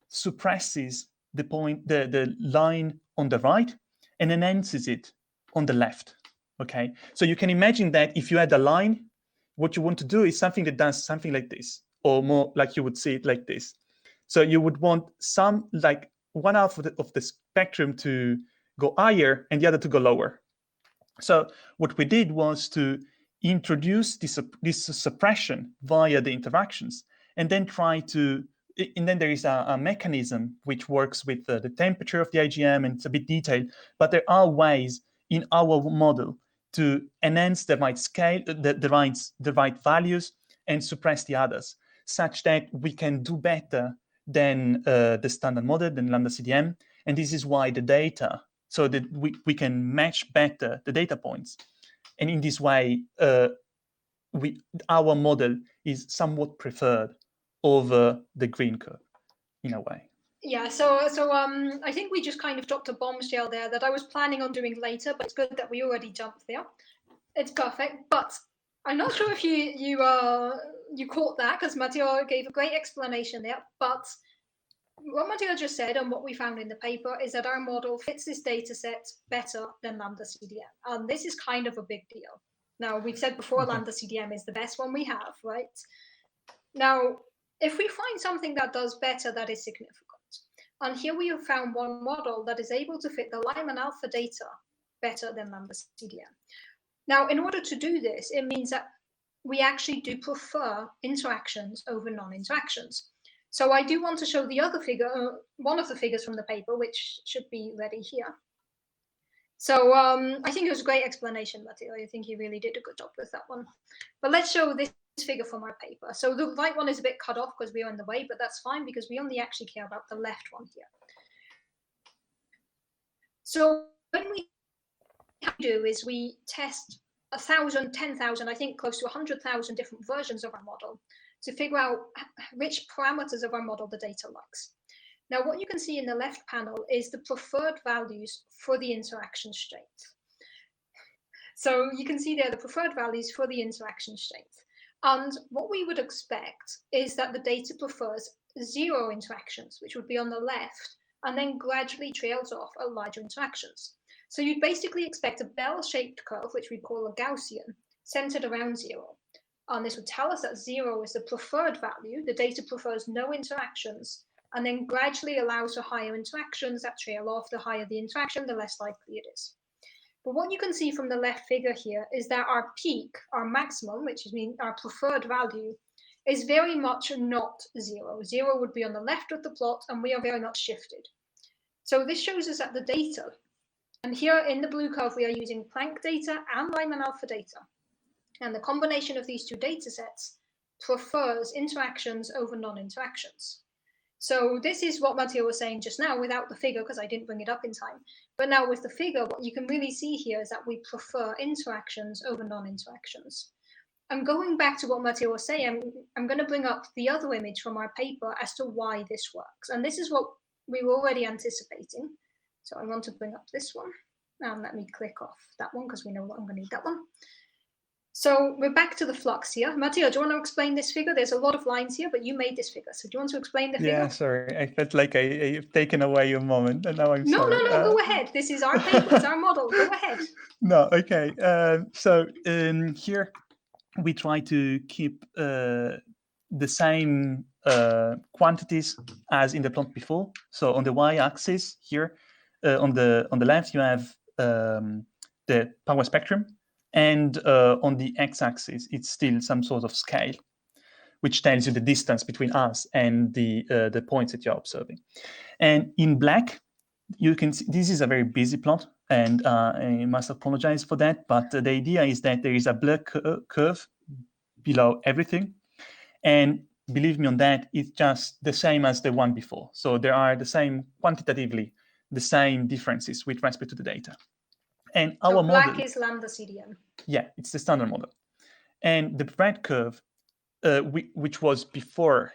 suppresses the line on the right and enhances it on the left. Okay, so you can imagine that if you had a line, what you want to do is something that does something like this, or more like you would see it like this. So you would want some, like one half of the spectrum to go higher and the other to go lower. So what we did was to introduce this suppression via the interactions, and then and then there is a mechanism which works with the temperature of the AGM, and it's a bit detailed, but there are ways in our model to enhance the right scale, the right values, and suppress the others, such that we can do better than the standard model, than lambda CDM. And this is why the data, so that we can match better the data points. And in this way, our model is somewhat preferred over the green curve, in a way. Yeah, so I think we just kind of dropped a bombshell there that I was planning on doing later, but it's good that we already jumped there. It's perfect. But I'm not sure if you caught that, because Matteo gave a great explanation there, but what Matteo just said and what we found in the paper is that our model fits this data set better than Lambda CDM. And this is kind of a big deal. Now, we've said before, Lambda CDM is the best one we have, right? Now, if we find something that does better, that is significant. And here we have found one model that is able to fit the Lyman alpha data better than Lambda CDM. Now, in order to do this, it means that we actually do prefer interactions over non-interactions. So I do want to show the other figure, one of the figures from the paper, which should be ready here. So I think it was a great explanation, Matteo. I think you really did a good job with that one. But let's show this figure from our paper. So the right one is a bit cut off because we're in the way, but that's fine because we only actually care about the left one here. So when we do is we test 1,000, 10,000, I think close to 100,000 different versions of our model to figure out which parameters of our model the data likes. Now, what you can see in the left panel is the preferred values for the interaction state. So you can see there the preferred values for the interaction state. And what we would expect is that the data prefers 0 interactions, which would be on the left, and then gradually trails off at larger interactions. So you'd basically expect a bell-shaped curve, which we call a Gaussian, centered around 0. And this would tell us that 0 is the preferred value. The data prefers no interactions, and then gradually allows for higher interactions that trail off. The higher the interaction, the less likely it is. But what you can see from the left figure here is that our peak, our maximum, which means our preferred value, is very much not 0. 0 would be on the left of the plot, and we are very much shifted. So this shows us that the data, and here in the blue curve, we are using Planck data and Lyman alpha data. And the combination of these two data sets prefers interactions over non-interactions. So this is what Matteo was saying just now without the figure, because I didn't bring it up in time. But now with the figure, what you can really see here is that we prefer interactions over non-interactions. And going back to what Matteo was saying, I'm going to bring up the other image from our paper as to why this works. And this is what we were already anticipating. So I want to bring up this one. And let me click off that one because we know that I'm going to need that one. So we're back to the flux here. Matteo, do you want to explain this figure? There's a lot of lines here, but you made this figure. So do you want to explain the figure? Yeah, sorry. I felt like I've taken away your moment, and now I'm no, sorry. No, go ahead. This is our paper. It's our model. Go ahead. No, okay. So here we try to keep the same quantities as in the plot before. So on the y-axis here, on the left, you have the power spectrum. And on the x-axis, it's still some sort of scale, which tells you the distance between us and the points that you're observing. And in black, you can see this is a very busy plot, and I must apologize for that. But the idea is that there is a black curve below everything. And believe me on that, it's just the same as the one before. So there are the same, quantitatively, the same differences with respect to the data. And our black model is Lambda CDM. Yeah, it's the standard model. And the red curve, which was before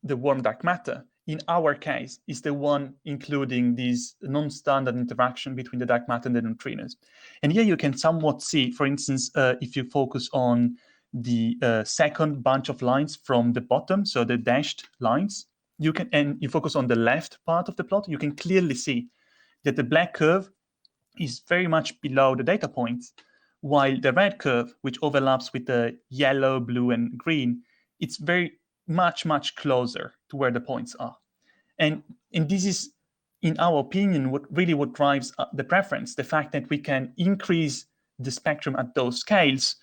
the warm dark matter, in our case, is the one including this non-standard interaction between the dark matter and the neutrinos. And here you can somewhat see, for instance, if you focus on the second bunch of lines from the bottom, so the dashed lines, and you focus on the left part of the plot, you can clearly see that the black curve is very much below the data points, while the red curve, which overlaps with the yellow, blue, and green, it's very much closer to where the points are. And this is, in our opinion, what drives the preference, the fact that we can increase the spectrum at those scales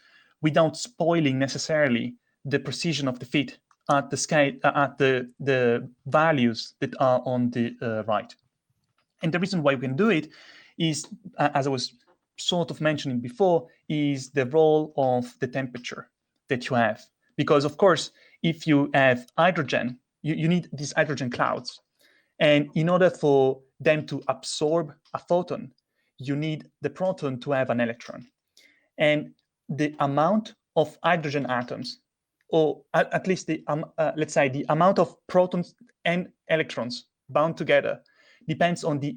without spoiling necessarily the precision of the fit at the scale, at the values that are on the right. And the reason why we can do it is, as I was sort of mentioning before, is the role of the temperature that you have. Because, of course, if you have hydrogen, you need these hydrogen clouds. And in order for them to absorb a photon, you need the proton to have an electron. And the amount of hydrogen atoms, or at least let's say the amount of protons and electrons bound together, depends on the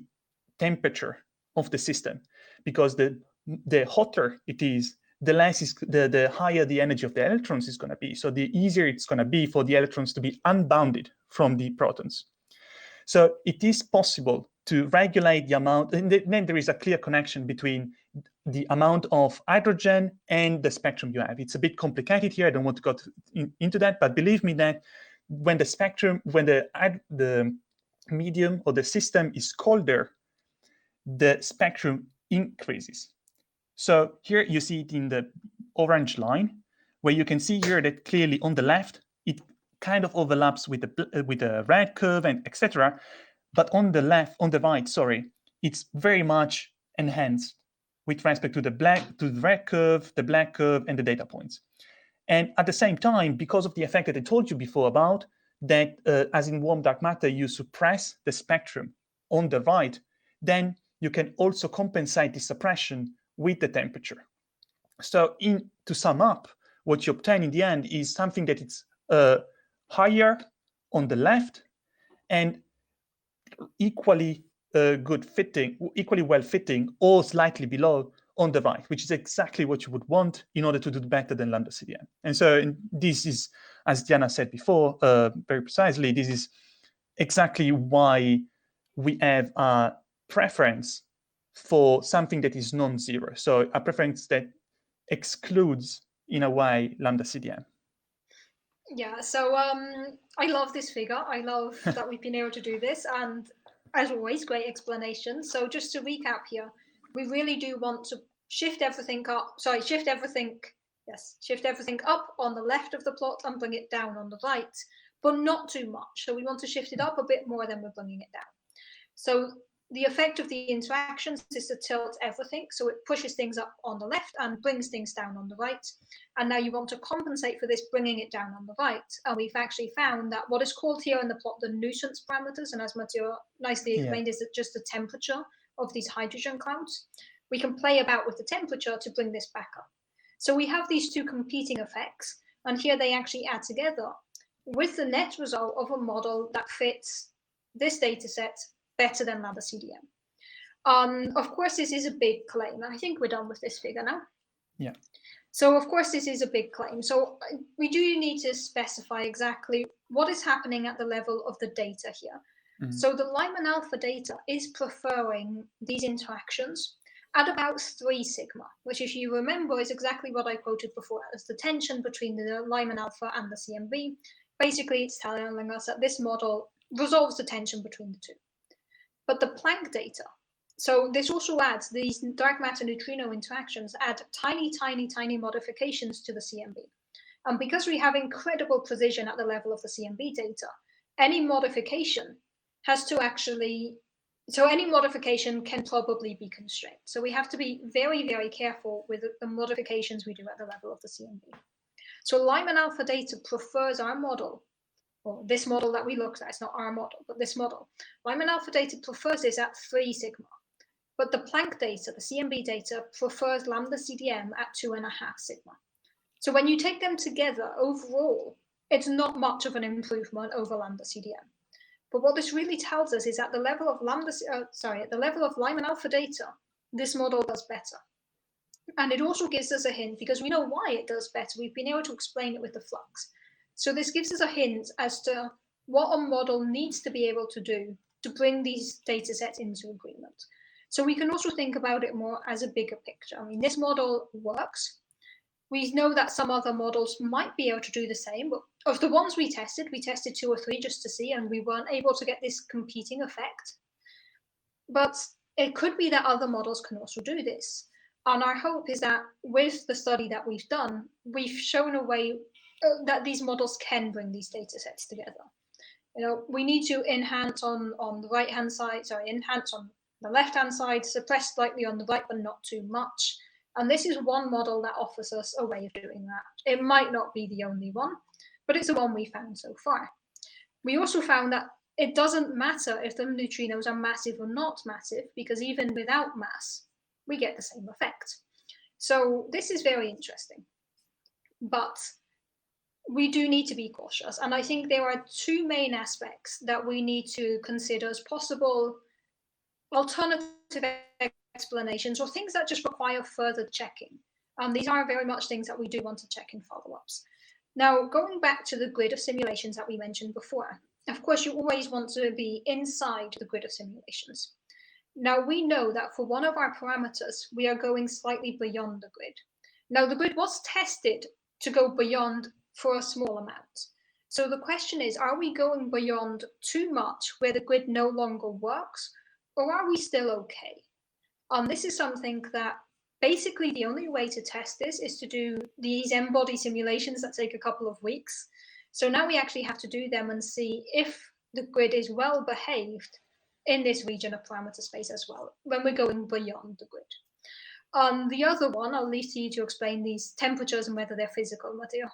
temperature of the system, because the hotter it is, the higher the energy of the electrons is going to be. So the easier it's going to be for the electrons to be unbounded from the protons. So it is possible to regulate the amount, and then there is a clear connection between the amount of hydrogen and the spectrum you have. It's a bit complicated here. I don't want to go into that, but believe me that when the spectrum, when the medium or the system is colder, the spectrum increases. So here you see it in the orange line, where you can see here that clearly on the left, it kind of overlaps with the red curve and etc. But on the right, sorry, it's very much enhanced with respect to the red curve, the black curve, and the data points. And at the same time, because of the effect that I told you before about that, as in warm dark matter, you suppress the spectrum on the right, then you can also compensate the suppression with the temperature. So to sum up, what you obtain in the end is something that is higher on the left and equally well fitting, or slightly below on the right, which is exactly what you would want in order to do better than lambda CDM. And so this is, as Diana said before, very precisely, this is exactly why we have a preference for something that is non-zero. So a preference that excludes, in a way, lambda CDM. Yeah, so I love this figure. I love that we've been able to do this, and as always, great explanation. So just to recap here, we really do want to shift everything up on the left of the plot and bring it down on the right, but not too much. So we want to shift it up a bit more than we're bringing it down. So the effect of the interactions is to tilt everything. So it pushes things up on the left and brings things down on the right. And now you want to compensate for this, bringing it down on the right. And we've actually found that what is called here in the plot the nuisance parameters, and as Matteo nicely explained, is just the temperature of these hydrogen clouds. We can play about with the temperature to bring this back up. So we have these two competing effects, and here they actually add together with the net result of a model that fits this data set better than lambda CDM. Of course, this is a big claim. I think we're done with this figure now. Yeah. So of course, this is a big claim. So we do need to specify exactly what is happening at the level of the data here. Mm-hmm. So the Lyman alpha data is preferring these interactions at about 3 sigma, which, if you remember, is exactly what I quoted before as the tension between the Lyman alpha and the CMB. Basically, it's telling us that this model resolves the tension between the two. But the Planck data, so this also adds these dark matter neutrino interactions, add tiny, tiny, tiny modifications to the CMB. And because we have incredible precision at the level of the CMB data, any modification has to actually, so any modification can probably be constrained. So we have to be very, very careful with the modifications we do at the level of the CMB. So Lyman alpha data prefers our model, or this model that we looked at. It's not our model, but this model. Lyman alpha data prefers this at 3 sigma. But the Planck data, the CMB data, prefers lambda CDM at 2.5 sigma. So when you take them together, overall, it's not much of an improvement over lambda CDM. But what this really tells us is at the level of at the level of Lyman alpha data, this model does better. And it also gives us a hint, because we know why it does better. We've been able to explain it with the flux. So this gives us a hint as to what a model needs to be able to do to bring these data sets into agreement. So we can also think about it more as a bigger picture. I mean, this model works. We know that some other models might be able to do the same, but of the ones we tested 2 or 3 just to see, and we weren't able to get this competing effect. But it could be that other models can also do this. And our hope is that with the study that we've done, we've shown a way that these models can bring these data sets together. We need to enhance on the right-hand side, enhance on the left-hand side, suppress slightly on the right, but not too much. And this is one model that offers us a way of doing that. It might not be the only one, but it's the one we found so far. We also found that it doesn't matter if the neutrinos are massive or not massive, because even without mass, we get the same effect. So this is very interesting. But we do need to be cautious. And I think there are 2 main aspects that we need to consider as possible alternative explanations, or things that just require further checking These are very much things that we do want to check in follow-ups. Now, going back to the grid of simulations that we mentioned before, of course, you always want to be inside the grid of simulations. Now, we know that for one of our parameters, we are going slightly beyond the grid. Now, the grid was tested to go beyond for a small amount. So the question is, are we going beyond too much where the grid no longer works, or are we still okay? This is something that basically the only way to test this is to do these M-body simulations that take a couple of weeks. So now we actually have to do them and see if the grid is well behaved in this region of parameter space as well, when we're going beyond the grid. The other one, I'll leave to you to explain these temperatures and whether they're physical, Matteo.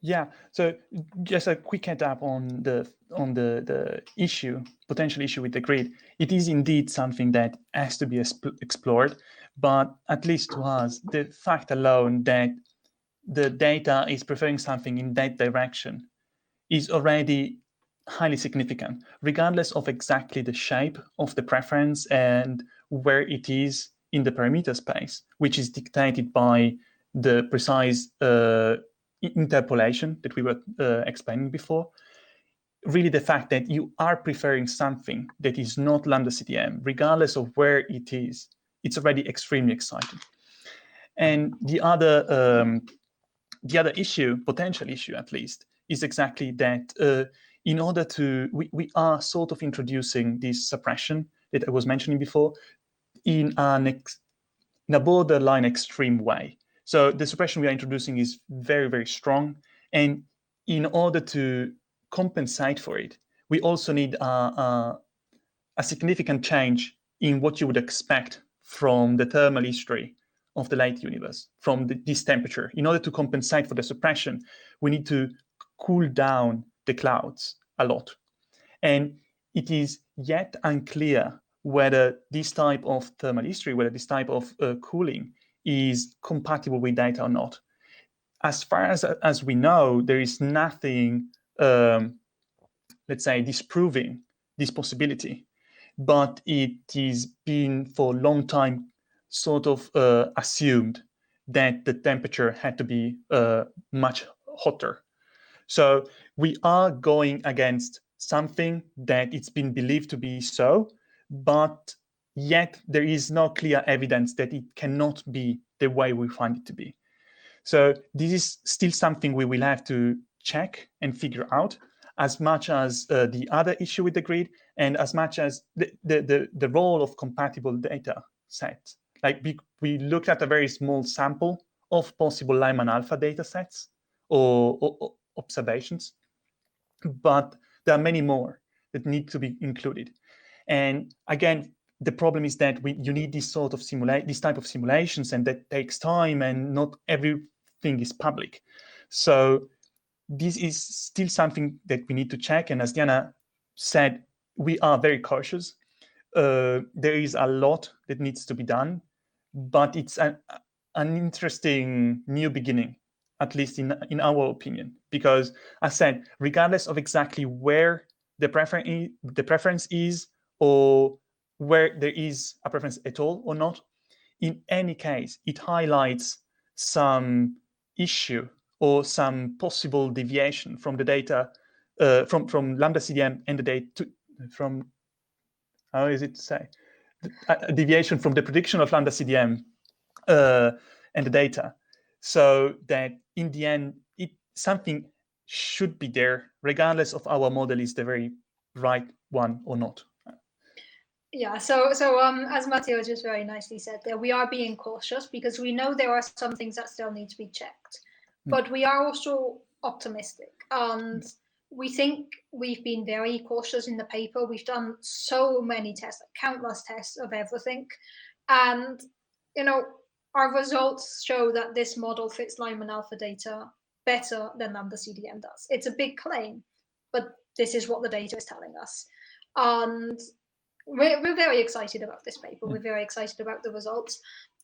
Yeah, so just a quick head up on the issue, potential issue with the grid. It is indeed something that has to be explored, but at least to us, the fact alone that the data is preferring something in that direction is already highly significant, regardless of exactly the shape of the preference and where it is in the parameter space, which is dictated by the precise interpolation that we were explaining before. Really, the fact that you are preferring something that is not lambda CDM, regardless of where it is, it's already extremely exciting. And the other issue, potential issue at least, is exactly that in order to, we are sort of introducing this suppression that I was mentioning before in a borderline extreme way. So the suppression we are introducing is very, very strong. And in order to compensate for it, we also need a significant change in what you would expect from the thermal history of the late universe, from this temperature. In order to compensate for the suppression, we need to cool down the clouds a lot. And it is yet unclear whether this type of thermal history, whether this type of cooling is compatible with data or not. As far as we know, there is nothing, let's say, disproving this possibility, but it is been for a long time sort of assumed that the temperature had to be much hotter. So we are going against something that it's been believed to be so, but yet there is no clear evidence that it cannot be the way we find it to be. So this is still something we will have to check and figure out, as much as the other issue with the grid, and as much as the role of compatible data sets. Like we looked at a very small sample of possible Lyman alpha data sets or observations, but there are many more that need to be included. And again, the problem is that you need this sort of this type of simulations, and that takes time, and not everything is public. So this is still something that we need to check. And as Diana said, we are very cautious. There is a lot that needs to be done, but it's an interesting new beginning, at least in our opinion, because as I said, regardless of exactly where the preference is, or where there is a preference at all or not, in any case, it highlights some issue or some possible deviation from the data, from lambda CDM and the data from, how is it to say, a deviation from the prediction of lambda CDM and the data, so that in the end, something should be there, regardless of our model is the very right one or not. Yeah, so as Matteo just very nicely said there, we are being cautious because we know there are some things that still need to be checked, but we are also optimistic, and we think we've been very cautious in the paper. We've done so many tests, like countless tests of everything, and our results show that this model fits Lyman alpha data better than lambda CDM does. It's a big claim, but this is what the data is telling us, and we're very excited about this paper. We're very excited about the results.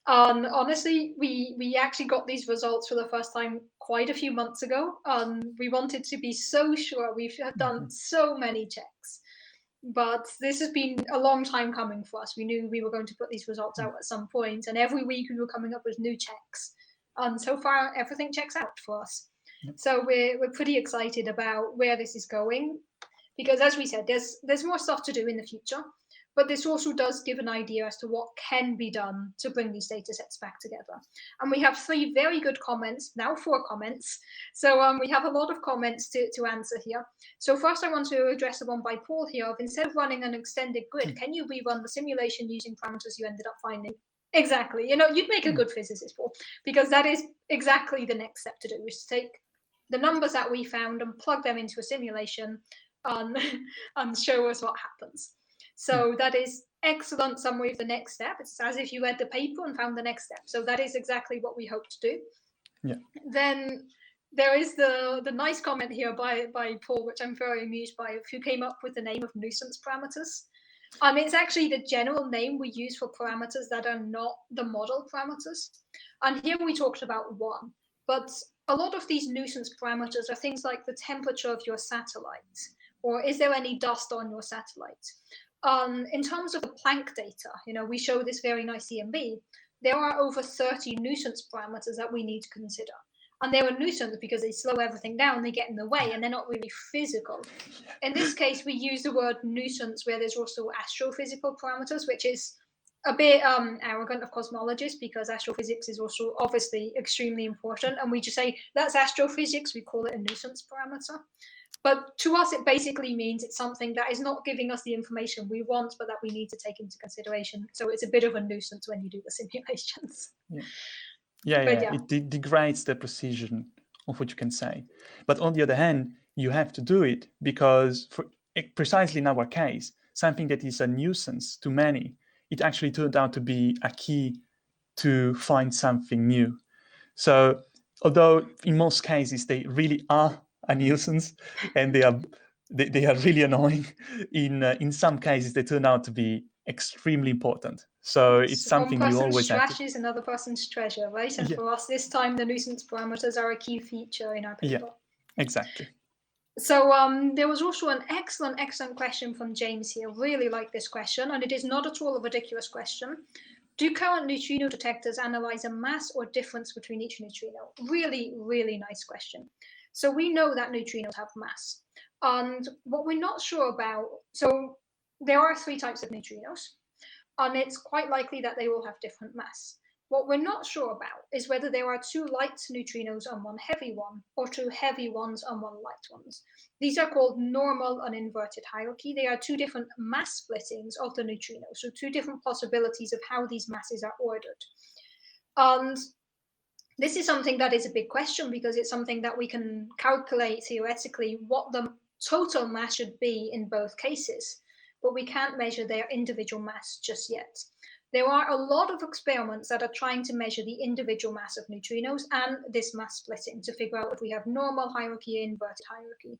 Honestly, we actually got these results for the first time quite a few months ago. We wanted to be so sure. We've done so many checks. But this has been a long time coming for us. We knew we were going to put these results out at some point, and every week we were coming up with new checks. And so far, everything checks out for us. So we're pretty excited about where this is going, because as we said, there's more stuff to do in the future, but this also does give an idea as to what can be done to bring these data sets back together. And we have 3 very good comments, now 4 comments. So we have a lot of comments to answer here. So first I want to address the one by Paul here of, instead of running an extended grid, can you rerun the simulation using parameters you ended up finding? Exactly. You'd make a good physicist, Paul, because that is exactly the next step to do, is to take the numbers that we found and plug them into a simulation and show us what happens. So that is excellent summary of the next step. It's as if you read the paper and found the next step. So that is exactly what we hope to do. Yeah. Then there is the nice comment here by Paul, which I'm very amused by, who came up with the name of nuisance parameters. It's actually the general name we use for parameters that are not the model parameters. And here we talked about 1, but a lot of these nuisance parameters are things like the temperature of your satellite, or is there any dust on your satellite? In terms of the Planck data, we show this very nice CMB. There are over 30 nuisance parameters that we need to consider. And they're a nuisance because they slow everything down, they get in the way, and they're not really physical. In this case, we use the word nuisance where there's also astrophysical parameters, which is a bit arrogant of cosmologists, because astrophysics is also obviously extremely important. And we just say, that's astrophysics, we call it a nuisance parameter. But to us, it basically means it's something that is not giving us the information we want, but that we need to take into consideration. So it's a bit of a nuisance when you do the simulations. Yeah. It degrades the precision of what you can say. But on the other hand, you have to do it because, precisely in our case, something that is a nuisance to many, it actually turned out to be a key to find something new. So although in most cases they really are a nuisance and they are really annoying, in some cases they turn out to be extremely important. So it's something you always have to... One person's trash is another person's treasure, right? And for us this time, the nuisance parameters are a key feature in our paper. Yeah, exactly. So there was also an excellent question from James here. Really like this question, and it is not at all a ridiculous question. Do current neutrino detectors analyze a mass or difference between each neutrino? Really, really nice question. So we know that neutrinos have mass. And what we're not sure about, so there are 3 types of neutrinos, and it's quite likely that they will have different mass. What we're not sure about is whether there are 2 light neutrinos and 1 heavy one, or 2 heavy ones and 1 light ones. These are called normal and inverted hierarchy. They are 2 different mass splittings of the neutrino, so 2 different possibilities of how these masses are ordered. And this is something that is a big question, because it's something that we can calculate theoretically what the total mass should be in both cases, but we can't measure their individual mass just yet. There are a lot of experiments that are trying to measure the individual mass of neutrinos and this mass splitting to figure out if we have normal hierarchy or inverted hierarchy.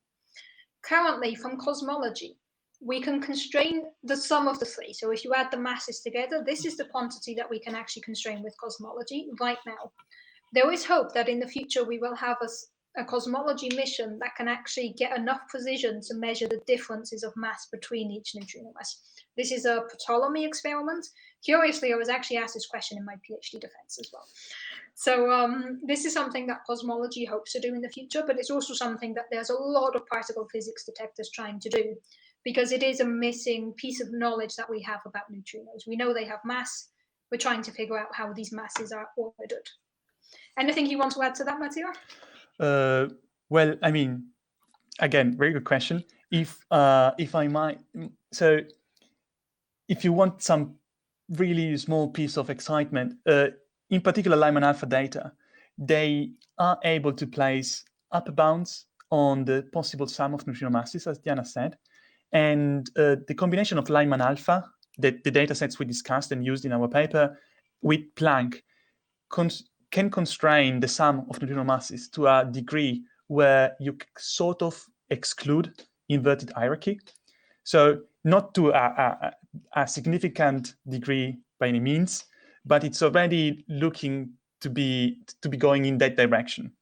Currently, from cosmology, we can constrain the sum of the 3. So if you add the masses together, this is the quantity that we can actually constrain with cosmology right now. There is hope that in the future we will have a cosmology mission that can actually get enough precision to measure the differences of mass between each neutrino mass. This is a Ptolemy experiment. Curiously, I was actually asked this question in my PhD defense as well. So this is something that cosmology hopes to do in the future, but it's also something that there's a lot of particle physics detectors trying to do, because it is a missing piece of knowledge that we have about neutrinos. We know they have mass. We're trying to figure out how these masses are ordered. Anything you want to add to that, Matteo? Well, I mean, again, very good question. If I might, so if you want some really small piece of excitement, in particular Lyman alpha data, they are able to place upper bounds on the possible sum of neutrino masses, as Diana said, and the combination of Lyman alpha, the data sets we discussed and used in our paper, with Planck, can constrain the sum of neutrino masses to a degree where you sort of exclude inverted hierarchy. So not to a significant degree by any means, but it's already looking to be going in that direction.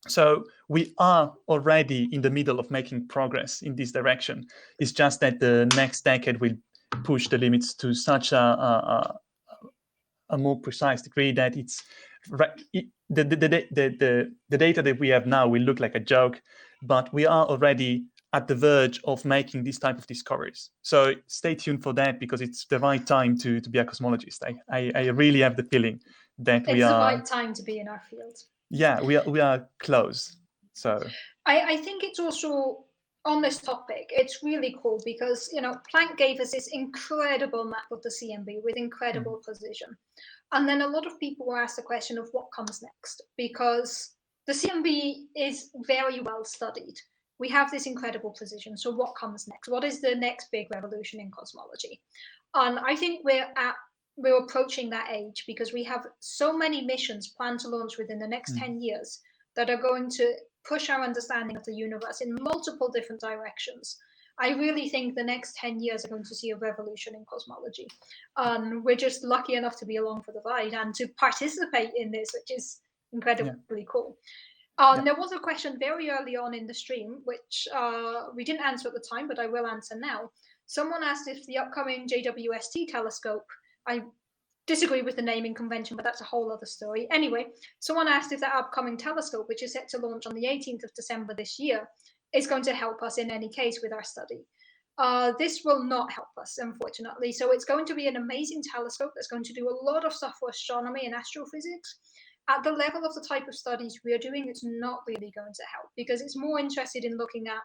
So we are already in the middle of making progress in this direction. It's just that the next decade will push the limits to such a more precise degree that it's the data that we have now will look like a joke, but we are already at the verge of making this type of discoveries. So stay tuned for that, because it's the right time to be a cosmologist. I really have the feeling that we It's the are. right time to be in our field. Yeah, we are close. So I think it's also, on this topic, it's really cool because, Planck gave us this incredible map of the CMB with incredible precision. And then a lot of people were asked the question of what comes next, because the CMB is very well studied. We have this incredible precision. So what comes next? What is the next big revolution in cosmology? And I think we're approaching that age, because we have so many missions planned to launch within the next 10 years that are going to push our understanding of the universe in multiple different directions. I really think the next 10 years are going to see a revolution in cosmology. We're just lucky enough to be along for the ride and to participate in this, which is incredibly cool. There was a question very early on in the stream, which we didn't answer at the time, but I will answer now. Someone asked if the upcoming JWST telescope, I disagree with the naming convention, but that's a whole other story. Anyway, someone asked if that upcoming telescope, which is set to launch on the 18th of December this year, is going to help us in any case with our study. This will not help us, unfortunately. So it's going to be an amazing telescope that's going to do a lot of stuff for astronomy and astrophysics. At the level of the type of studies we are doing, it's not really going to help, because it's more interested in looking at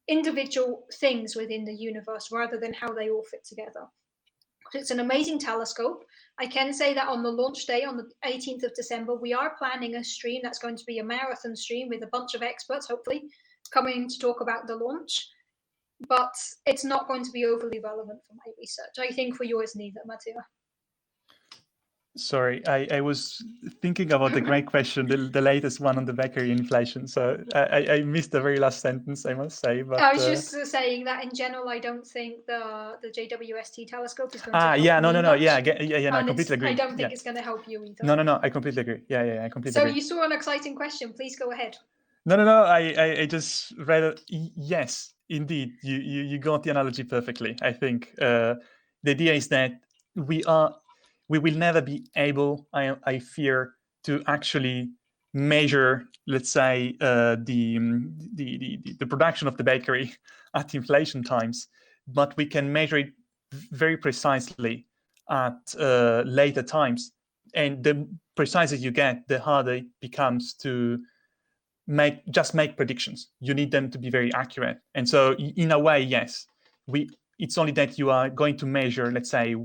individual things within the universe rather than how they all fit together. It's an amazing telescope. I can say that on the launch day, on the 18th of December, we are planning a stream that's going to be a marathon stream with a bunch of experts, hopefully, coming to talk about the launch. But it's not going to be overly relevant for my research. I think for yours neither, Matteo. Sorry, I was thinking about the great question, the latest one on the Becker inflation. So I missed the very last sentence, I must say. But I was just saying that in general, I don't think the JWST telescope is going to help no, much. yeah, I completely agree. I don't think it's going to help you either. No, I completely agree. Yeah, I completely agree. So you saw an exciting question. Please go ahead. No, I just read it. Yes, indeed, you got the analogy perfectly. I think the idea is that we will never be able, I fear, to actually measure, let's say, the production of the bakery at inflation times, but we can measure it very precisely at later times. And the preciser you get, the harder it becomes to make predictions. You need them to be very accurate. And so in a way, yes, it's only that you are going to measure, let's say,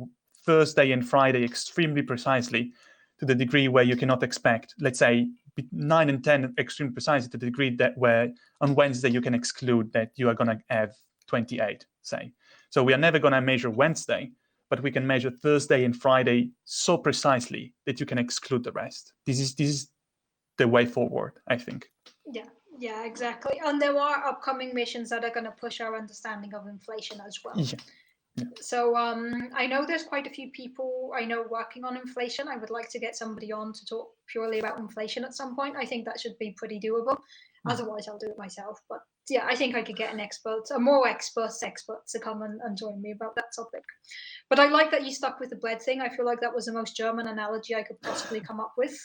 Thursday and Friday extremely precisely, to the degree where you cannot expect, let's say, 9 and 10 extremely precisely, to the degree that where on Wednesday you can exclude that you are going to have 28, say. So we are never going to measure Wednesday, but we can measure Thursday and Friday so precisely that you can exclude the rest. This is the way forward, I think. Yeah, exactly. And there are upcoming missions that are going to push our understanding of inflation as well. Yeah. So I know there's quite a few people I know working on inflation. I would like to get somebody on to talk purely about inflation at some point. I think that should be pretty doable. Otherwise, I'll do it myself. But yeah, I think I could get a more expert to come and join me about that topic. But I like that you stuck with the bread thing. I feel like that was the most German analogy I could possibly come up with.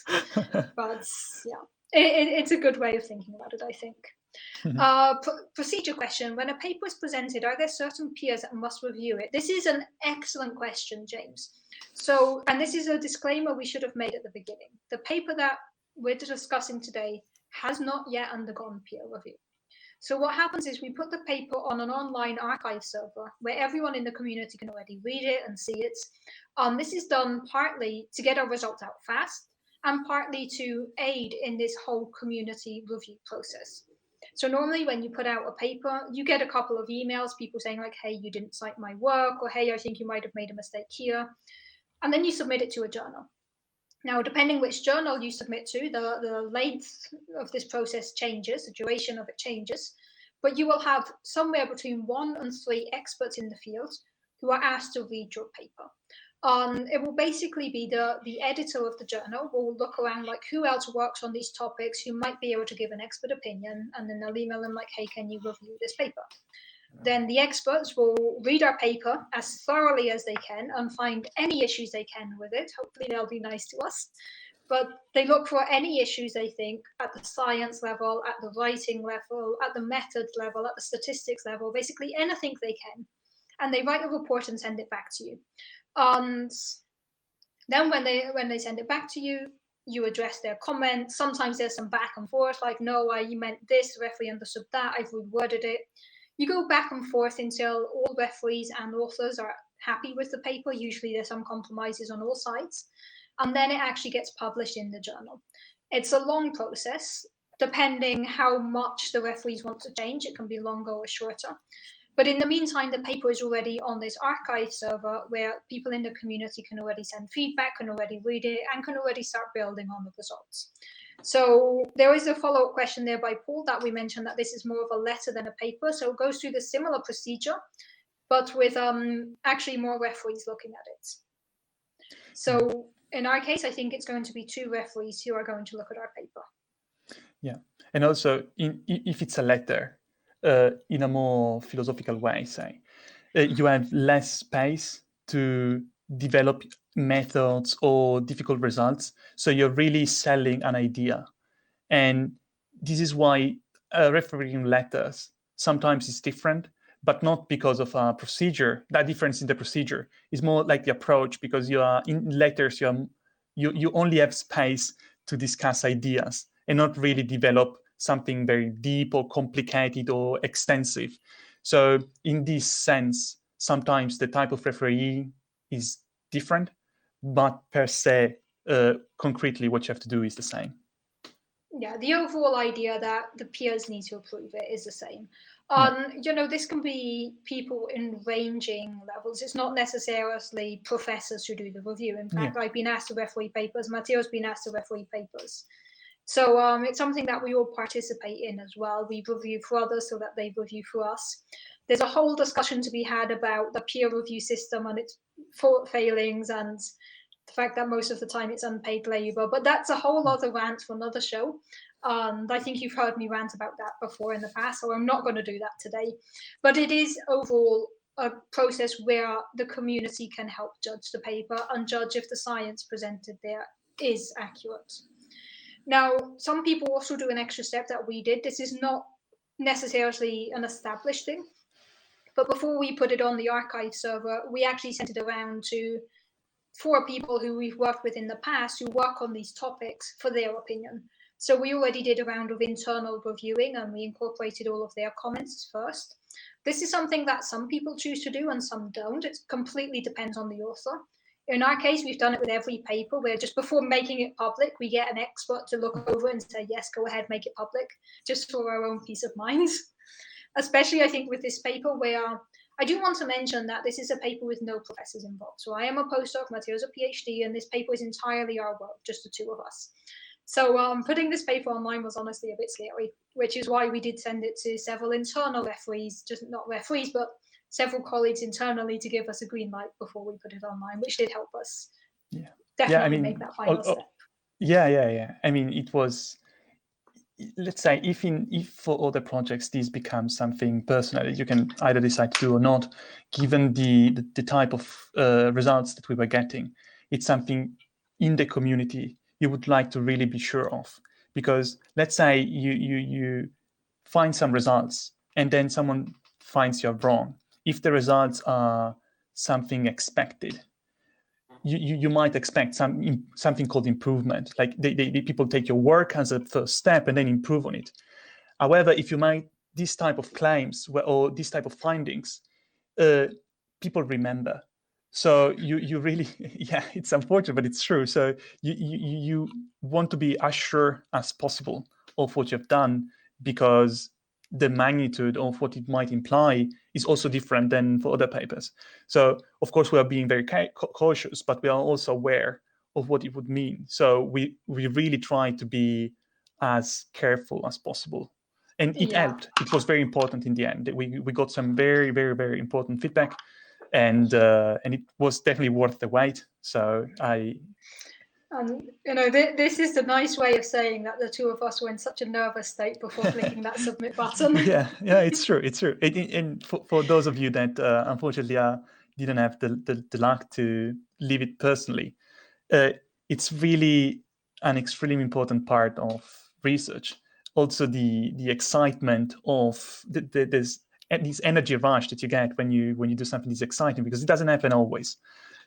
But yeah, it's a good way of thinking about it, I think. Procedure question. When a paper is presented, are there certain peers that must review it? This is an excellent question, James. So, and this is a disclaimer we should have made at the beginning. The paper that we're discussing today has not yet undergone peer review. So what happens is we put the paper on an online archive server where everyone in the community can already read it and see it. This is done partly to get our results out fast and partly to aid in this whole community review process. So normally when you put out a paper, you get a couple of emails, people saying like, hey, you didn't cite my work, or hey, I think you might have made a mistake here. And then you submit it to a journal. Now, depending which journal you submit to, the length of this process changes, the duration of it changes, but you will have somewhere between 1 and 3 experts in the field who are asked to read your paper. It will basically be the editor of the journal will look around like who else works on these topics, who might be able to give an expert opinion, and then they'll email them like, hey, can you review this paper? Then the experts will read our paper as thoroughly as they can and find any issues they can with it. Hopefully they'll be nice to us. But they look for any issues they think at the science level, at the writing level, at the methods level, at the statistics level, basically anything they can. And they write a report and send it back to you. And then when they send it back to you, you address their comments. Sometimes there's some back and forth, like, no, I meant this, the referee understood that, I've reworded it. You go back and forth until all referees and authors are happy with the paper. Usually there's some compromises on all sides. And then it actually gets published in the journal. It's a long process, depending how much the referees want to change. It can be longer or shorter. But in the meantime, the paper is already on this archive server where people in the community can already send feedback, can already read it, and can already start building on the results. So there is a follow-up question there by Paul that we mentioned that this is more of a letter than a paper. So it goes through the similar procedure, but with actually more referees looking at it. So in our case, I think it's going to be 2 referees who are going to look at our paper. Yeah, and also if it's a letter, in a more philosophical way, say, you have less space to develop methods or difficult results. So you're really selling an idea. And this is why refereeing letters sometimes is different, but not because of a procedure. That difference in the procedure is more like the approach, because you are in letters, you only have space to discuss ideas and not really develop something very deep or complicated or extensive. So in this sense, sometimes the type of referee is different, but per se, concretely, what you have to do is the same. Yeah, the overall idea that the peers need to approve it is the same. You know, this can be people in ranging levels. It's not necessarily professors who do the review. In fact, I've been asked to referee papers. Matteo's been asked to referee papers. So it's something that we all participate in as well. We review for others so that they review for us. There's a whole discussion to be had about the peer review system and its failings and the fact that most of the time it's unpaid labor, but that's a whole other rant for another show. I think you've heard me rant about that before in the past, so I'm not going to do that today. But it is overall a process where the community can help judge the paper and judge if the science presented there is accurate. Now, some people also do an extra step that we did. This is not necessarily an established thing, but before we put it on the archive server, we actually sent it around to 4 people who we've worked with in the past who work on these topics for their opinion. So we already did a round of internal reviewing and we incorporated all of their comments first. This is something that some people choose to do and some don't. It completely depends on the author. In our case, we've done it with every paper where just before making it public, we get an expert to look over and say, yes, go ahead, make it public, just for our own peace of mind. Especially, I think, with this paper where I do want to mention that this is a paper with no professors involved. So I am a postdoc, Matteo's a PhD, and this paper is entirely our work, just the 2 of us. So putting this paper online was honestly a bit scary, which is why we did send it to several internal referees, just not referees, but several colleagues internally to give us a green light before we put it online, which did help us definitely make that final step. Yeah. I mean, it was, let's say, if for other projects this becomes something personal that you can either decide to do or not, given the type of results that we were getting, it's something in the community you would like to really be sure of. Because let's say you find some results and then someone finds you're wrong. If the results are something expected, you might expect something called improvement. Like people take your work as a first step and then improve on it. However, if you make this type of claims or this type of findings, people remember. So you really, yeah, it's unfortunate, but it's true. So you want to be as sure as possible of what you've done, because the magnitude of what it might imply is also different than for other papers. So of course we are being very cautious, but we are also aware of what it would mean. So we really try to be as careful as possible. And it helped. It was very important in the end. We got some very, very, very important feedback. and it was definitely worth the wait. So And this is the nice way of saying that the two of us were in such a nervous state before clicking that submit button. yeah, it's true. And for those of you that unfortunately didn't have the luck to live it personally, it's really an extremely important part of research. Also, the excitement of this energy rush that you get when you do something that's exciting, because it doesn't happen always.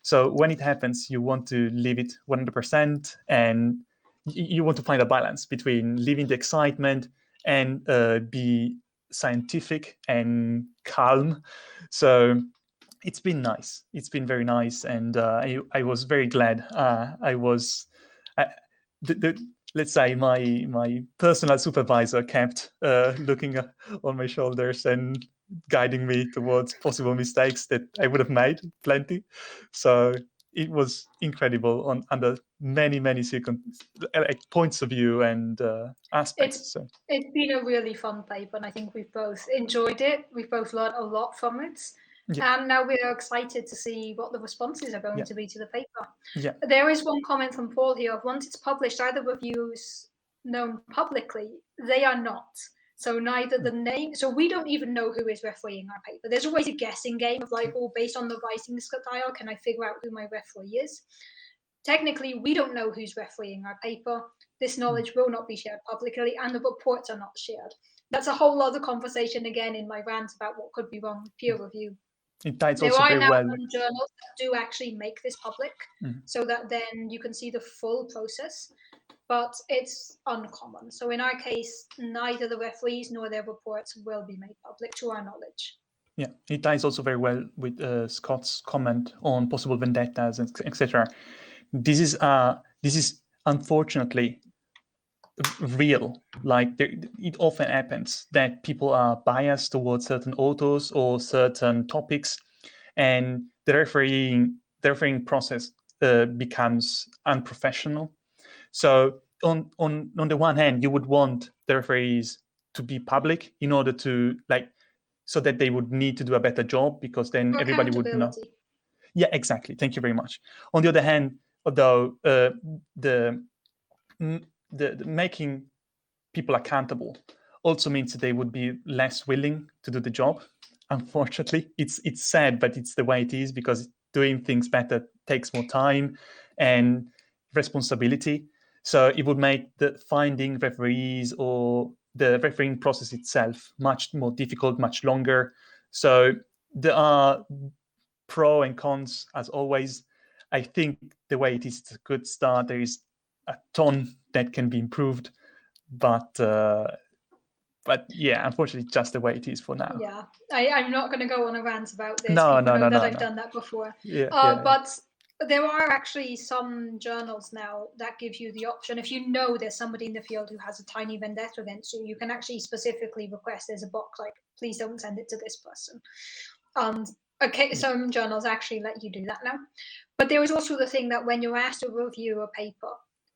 So when it happens, you want to live it 100%, and you want to find a balance between living the excitement and be scientific and calm. So it's been nice. It's been very nice, and I was very glad. Let's say my personal supervisor kept looking on my shoulders and guiding me towards possible mistakes that I would have made plenty. So it was incredible under many points of view and aspects. It's been a really fun paper, and I think we've both enjoyed it. We've both learned a lot from it. Yeah. And now we're excited to see what the responses are going to be to the paper. Yeah. There is one comment from Paul here. Once it's published, are the reviews known publicly? They are not. So neither the name, so we don't even know who is refereeing our paper. There's always a guessing game of like, oh, based on the writing style, can I figure out who my referee is? Technically, we don't know who's refereeing our paper. This knowledge will not be shared publicly, and the reports are not shared. That's a whole other conversation again in my rant about what could be wrong with peer review. There are now some journals that do actually make this public, so that then you can see the full process, but it's uncommon. So in our case, neither the referees nor their reports will be made public to our knowledge. Yeah, it ties also very well with Scott's comment on possible vendettas, etc. This is unfortunately real. Like it often happens that people are biased towards certain authors or certain topics, and the refereeing process becomes unprofessional. So on the one hand, you would want the referees to be public in order to so that they would need to do a better job, because then everybody would know. Yeah, exactly. Thank you very much. On the other hand, although the making people accountable also means that they would be less willing to do the job. Unfortunately, it's sad, but it's the way it is, because doing things better takes more time and responsibility. So it would make the finding referees or the refereeing process itself much more difficult, much longer. So there are pros and cons as always. I think the way it is a good start. There is a ton that can be improved, but yeah, unfortunately, just the way it is for now. Yeah, I'm not going to go on a rant about this. No. I've done that before. But there are actually some journals now that give you the option. If you know there's somebody in the field who has a tiny vendetta against you, you can actually specifically request, there's a box like, please don't send it to this person. Some journals actually let you do that now. But there is also the thing that when you're asked to review a paper,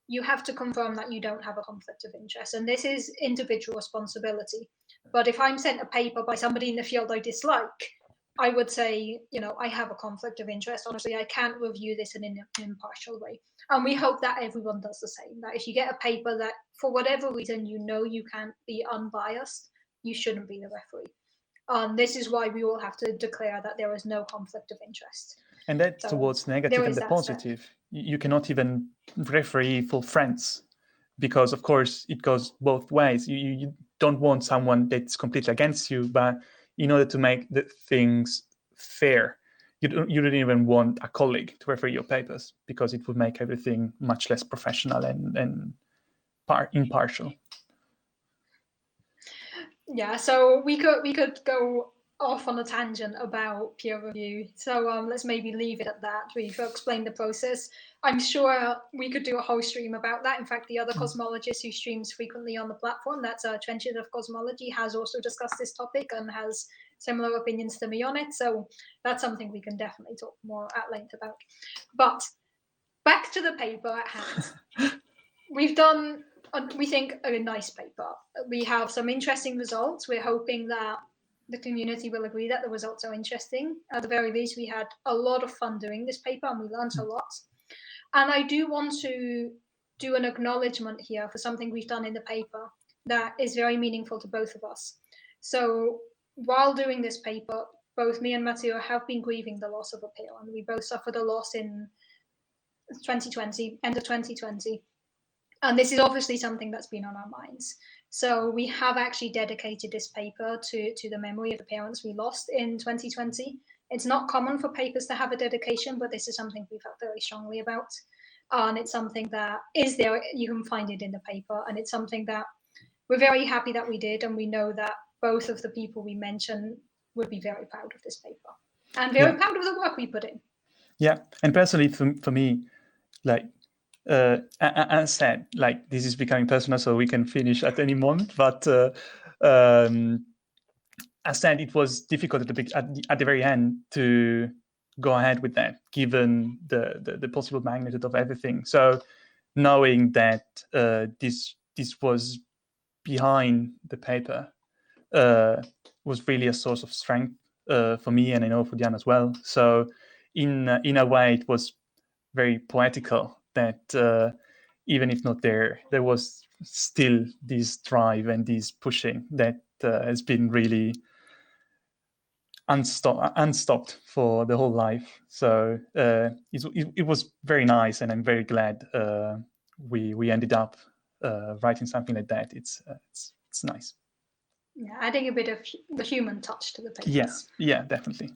you have to confirm that you don't have a conflict of interest. And this is individual responsibility. But if I'm sent a paper by somebody in the field I dislike, I would say, I have a conflict of interest. Honestly, I can't review this in an impartial way. And we hope that everyone does the same. That if you get a paper that, for whatever reason, you can't be unbiased, you shouldn't be the referee. This is why we all have to declare that there is no conflict of interest. And that's towards negative and the positive. Step. You cannot even referee for friends, because, of course, it goes both ways. You don't want someone that's completely against you, but in order to make the things fair, you don't even want a colleague to referee your papers, because it would make everything much less professional and impartial. Yeah, so we could go off on a tangent about peer review. So let's maybe leave it at that. We've explained the process. I'm sure we could do a whole stream about that. In fact, the other cosmologist who streams frequently on the platform, that's Trenchard of Cosmology, has also discussed this topic and has similar opinions to me on it. So that's something we can definitely talk more at length about. But back to the paper at hand. We've done, we think, a nice paper. We have some interesting results. We're hoping that the community will agree that the results are interesting. At the very least, we had a lot of fun doing this paper and we learned a lot. And I do want to do an acknowledgement here for something we've done in the paper that is very meaningful to both of us. So while doing this paper, both me and Matteo have been grieving the loss of a peer, and we both suffered a loss in 2020, end of 2020. And this is obviously something that's been on our minds. So we have actually dedicated this paper to the memory of the parents we lost in 2020. It's not common for papers to have a dedication, but this is something we felt very strongly about. And it's something that is there, you can find it in the paper, and it's something that we're very happy that we did, and we know that both of the people we mentioned would be very proud of this paper and very proud of the work we put in. Yeah, and personally for me, like as said, like this is becoming personal, so we can finish at any moment. But as said, it was difficult at the very end to go ahead with that, given the possible magnitude of everything. So knowing that this was behind the paper was really a source of strength for me, and I know for Diana as well. So in a way, it was very poetical that even if not there was still this drive and this pushing that has been really unstopped for the whole life. So it was very nice, and I'm very glad we ended up writing something like that. It's nice. Yeah, adding a bit of the human touch to the papers. Yeah, definitely.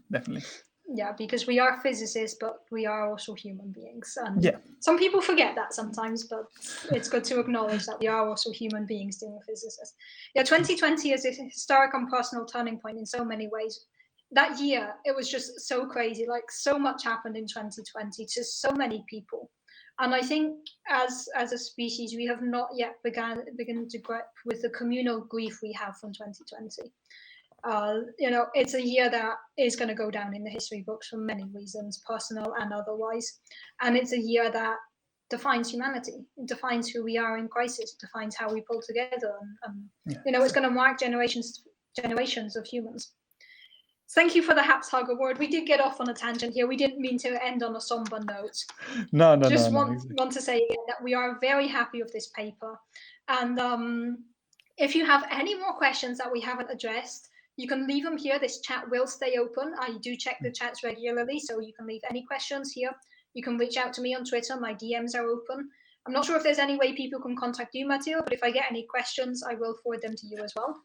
Yeah, because we are physicists, but we are also human beings. And some people forget that sometimes, but it's good to acknowledge that we are also human beings being a physicist. Yeah, 2020 is a historic and personal turning point in so many ways. That year, it was just so crazy. Like, so much happened in 2020 to so many people. And I think as a species, we have not yet begun to grip with the communal grief we have from 2020. It's a year that is going to go down in the history books for many reasons, personal and otherwise. And it's a year that defines humanity. It defines who we are in crisis. It defines how we pull together. It's going to mark generations of humans. Thank you for the Happs Hug Award. We did get off on a tangent here. We didn't mean to end on a somber note. No. Just want to say again that we are very happy with this paper. And if you have any more questions that we haven't addressed, you can leave them here. This chat will stay open. I do check the chats regularly, so you can leave any questions here. You can reach out to me on Twitter. My DMs are open. I'm not sure if there's any way people can contact you, Matteo, but if I get any questions, I will forward them to you as well.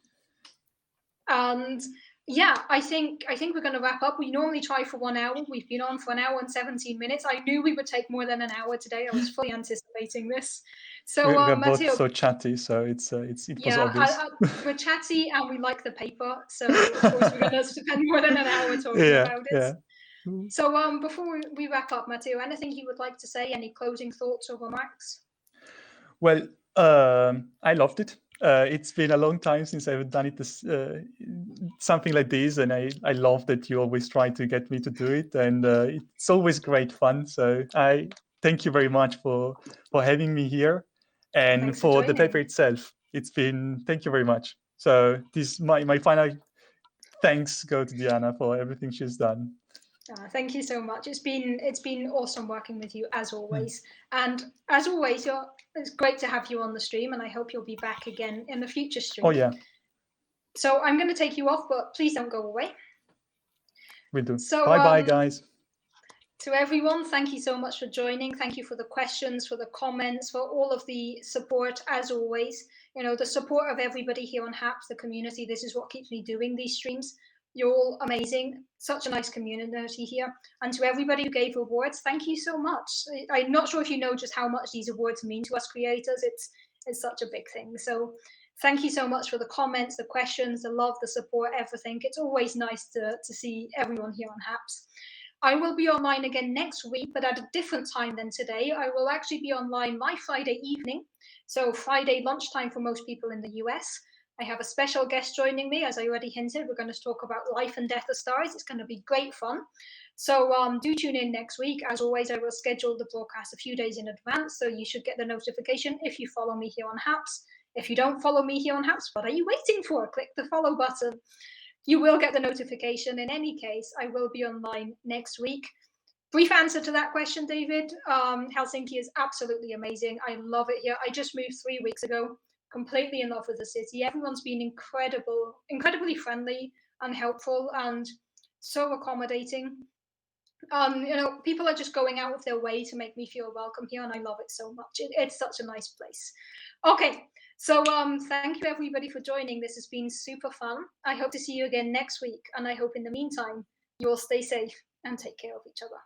And yeah, I think we're going to wrap up. We normally try for 1 hour. We've been on for 1 hour and 17 minutes. I knew we would take more than an hour today. I was fully anticipating this. So we're Matteo, both so chatty, so it was obvious. We're chatty and we like the paper, so of course we're going to spend more than an hour talking about it. Yeah. So before we wrap up, Matteo, anything you would like to say? Any closing thoughts or remarks? Well, I loved it. It's been a long time since I've done it something like this, and I love that you always try to get me to do it, and it's always great fun. So I thank you very much for having me here, and Thanks for the paper itself. Thank you very much. So this my final thanks go to Diana for everything she's done. Thank you so much. It's been awesome working with you as always. And as always, it's great to have you on the stream, and I hope you'll be back again in the future stream. Oh yeah. So I'm going to take you off, but please don't go away. Will do. So bye guys. To everyone, thank you so much for joining. Thank you for the questions, for the comments, for all of the support as always. The support of everybody here on Happs, the community. This is what keeps me doing these streams. You're all amazing. Such a nice community here. And to everybody who gave awards, thank you so much. I'm not sure if you know just how much these awards mean to us creators. It's such a big thing. So thank you so much for the comments, the questions, the love, the support, everything. It's always nice to see everyone here on Happs. I will be online again next week, but at a different time than today. I will actually be online my Friday evening. So Friday lunchtime for most people in the US. I have a special guest joining me, as I already hinted. We're going to talk about life and death of stars. It's going to be great fun. So do tune in next week. As always, I will schedule the broadcast a few days in advance, so you should get the notification if you follow me here on Happs. If you don't follow me here on Happs, what are you waiting for? Click the follow button. you will get the notification. In any case, I will be online next week. Brief answer to that question, David. Helsinki is absolutely amazing. I love it here. I just moved 3 weeks ago, completely in love with the city. Everyone's been incredibly friendly and helpful and so accommodating. People are just going out of their way to make me feel welcome here, and I love it so much. It's such a nice place. Okay, so thank you everybody for joining. This has been super fun. I hope to see you again next week, and I hope in the meantime you all stay safe and take care of each other.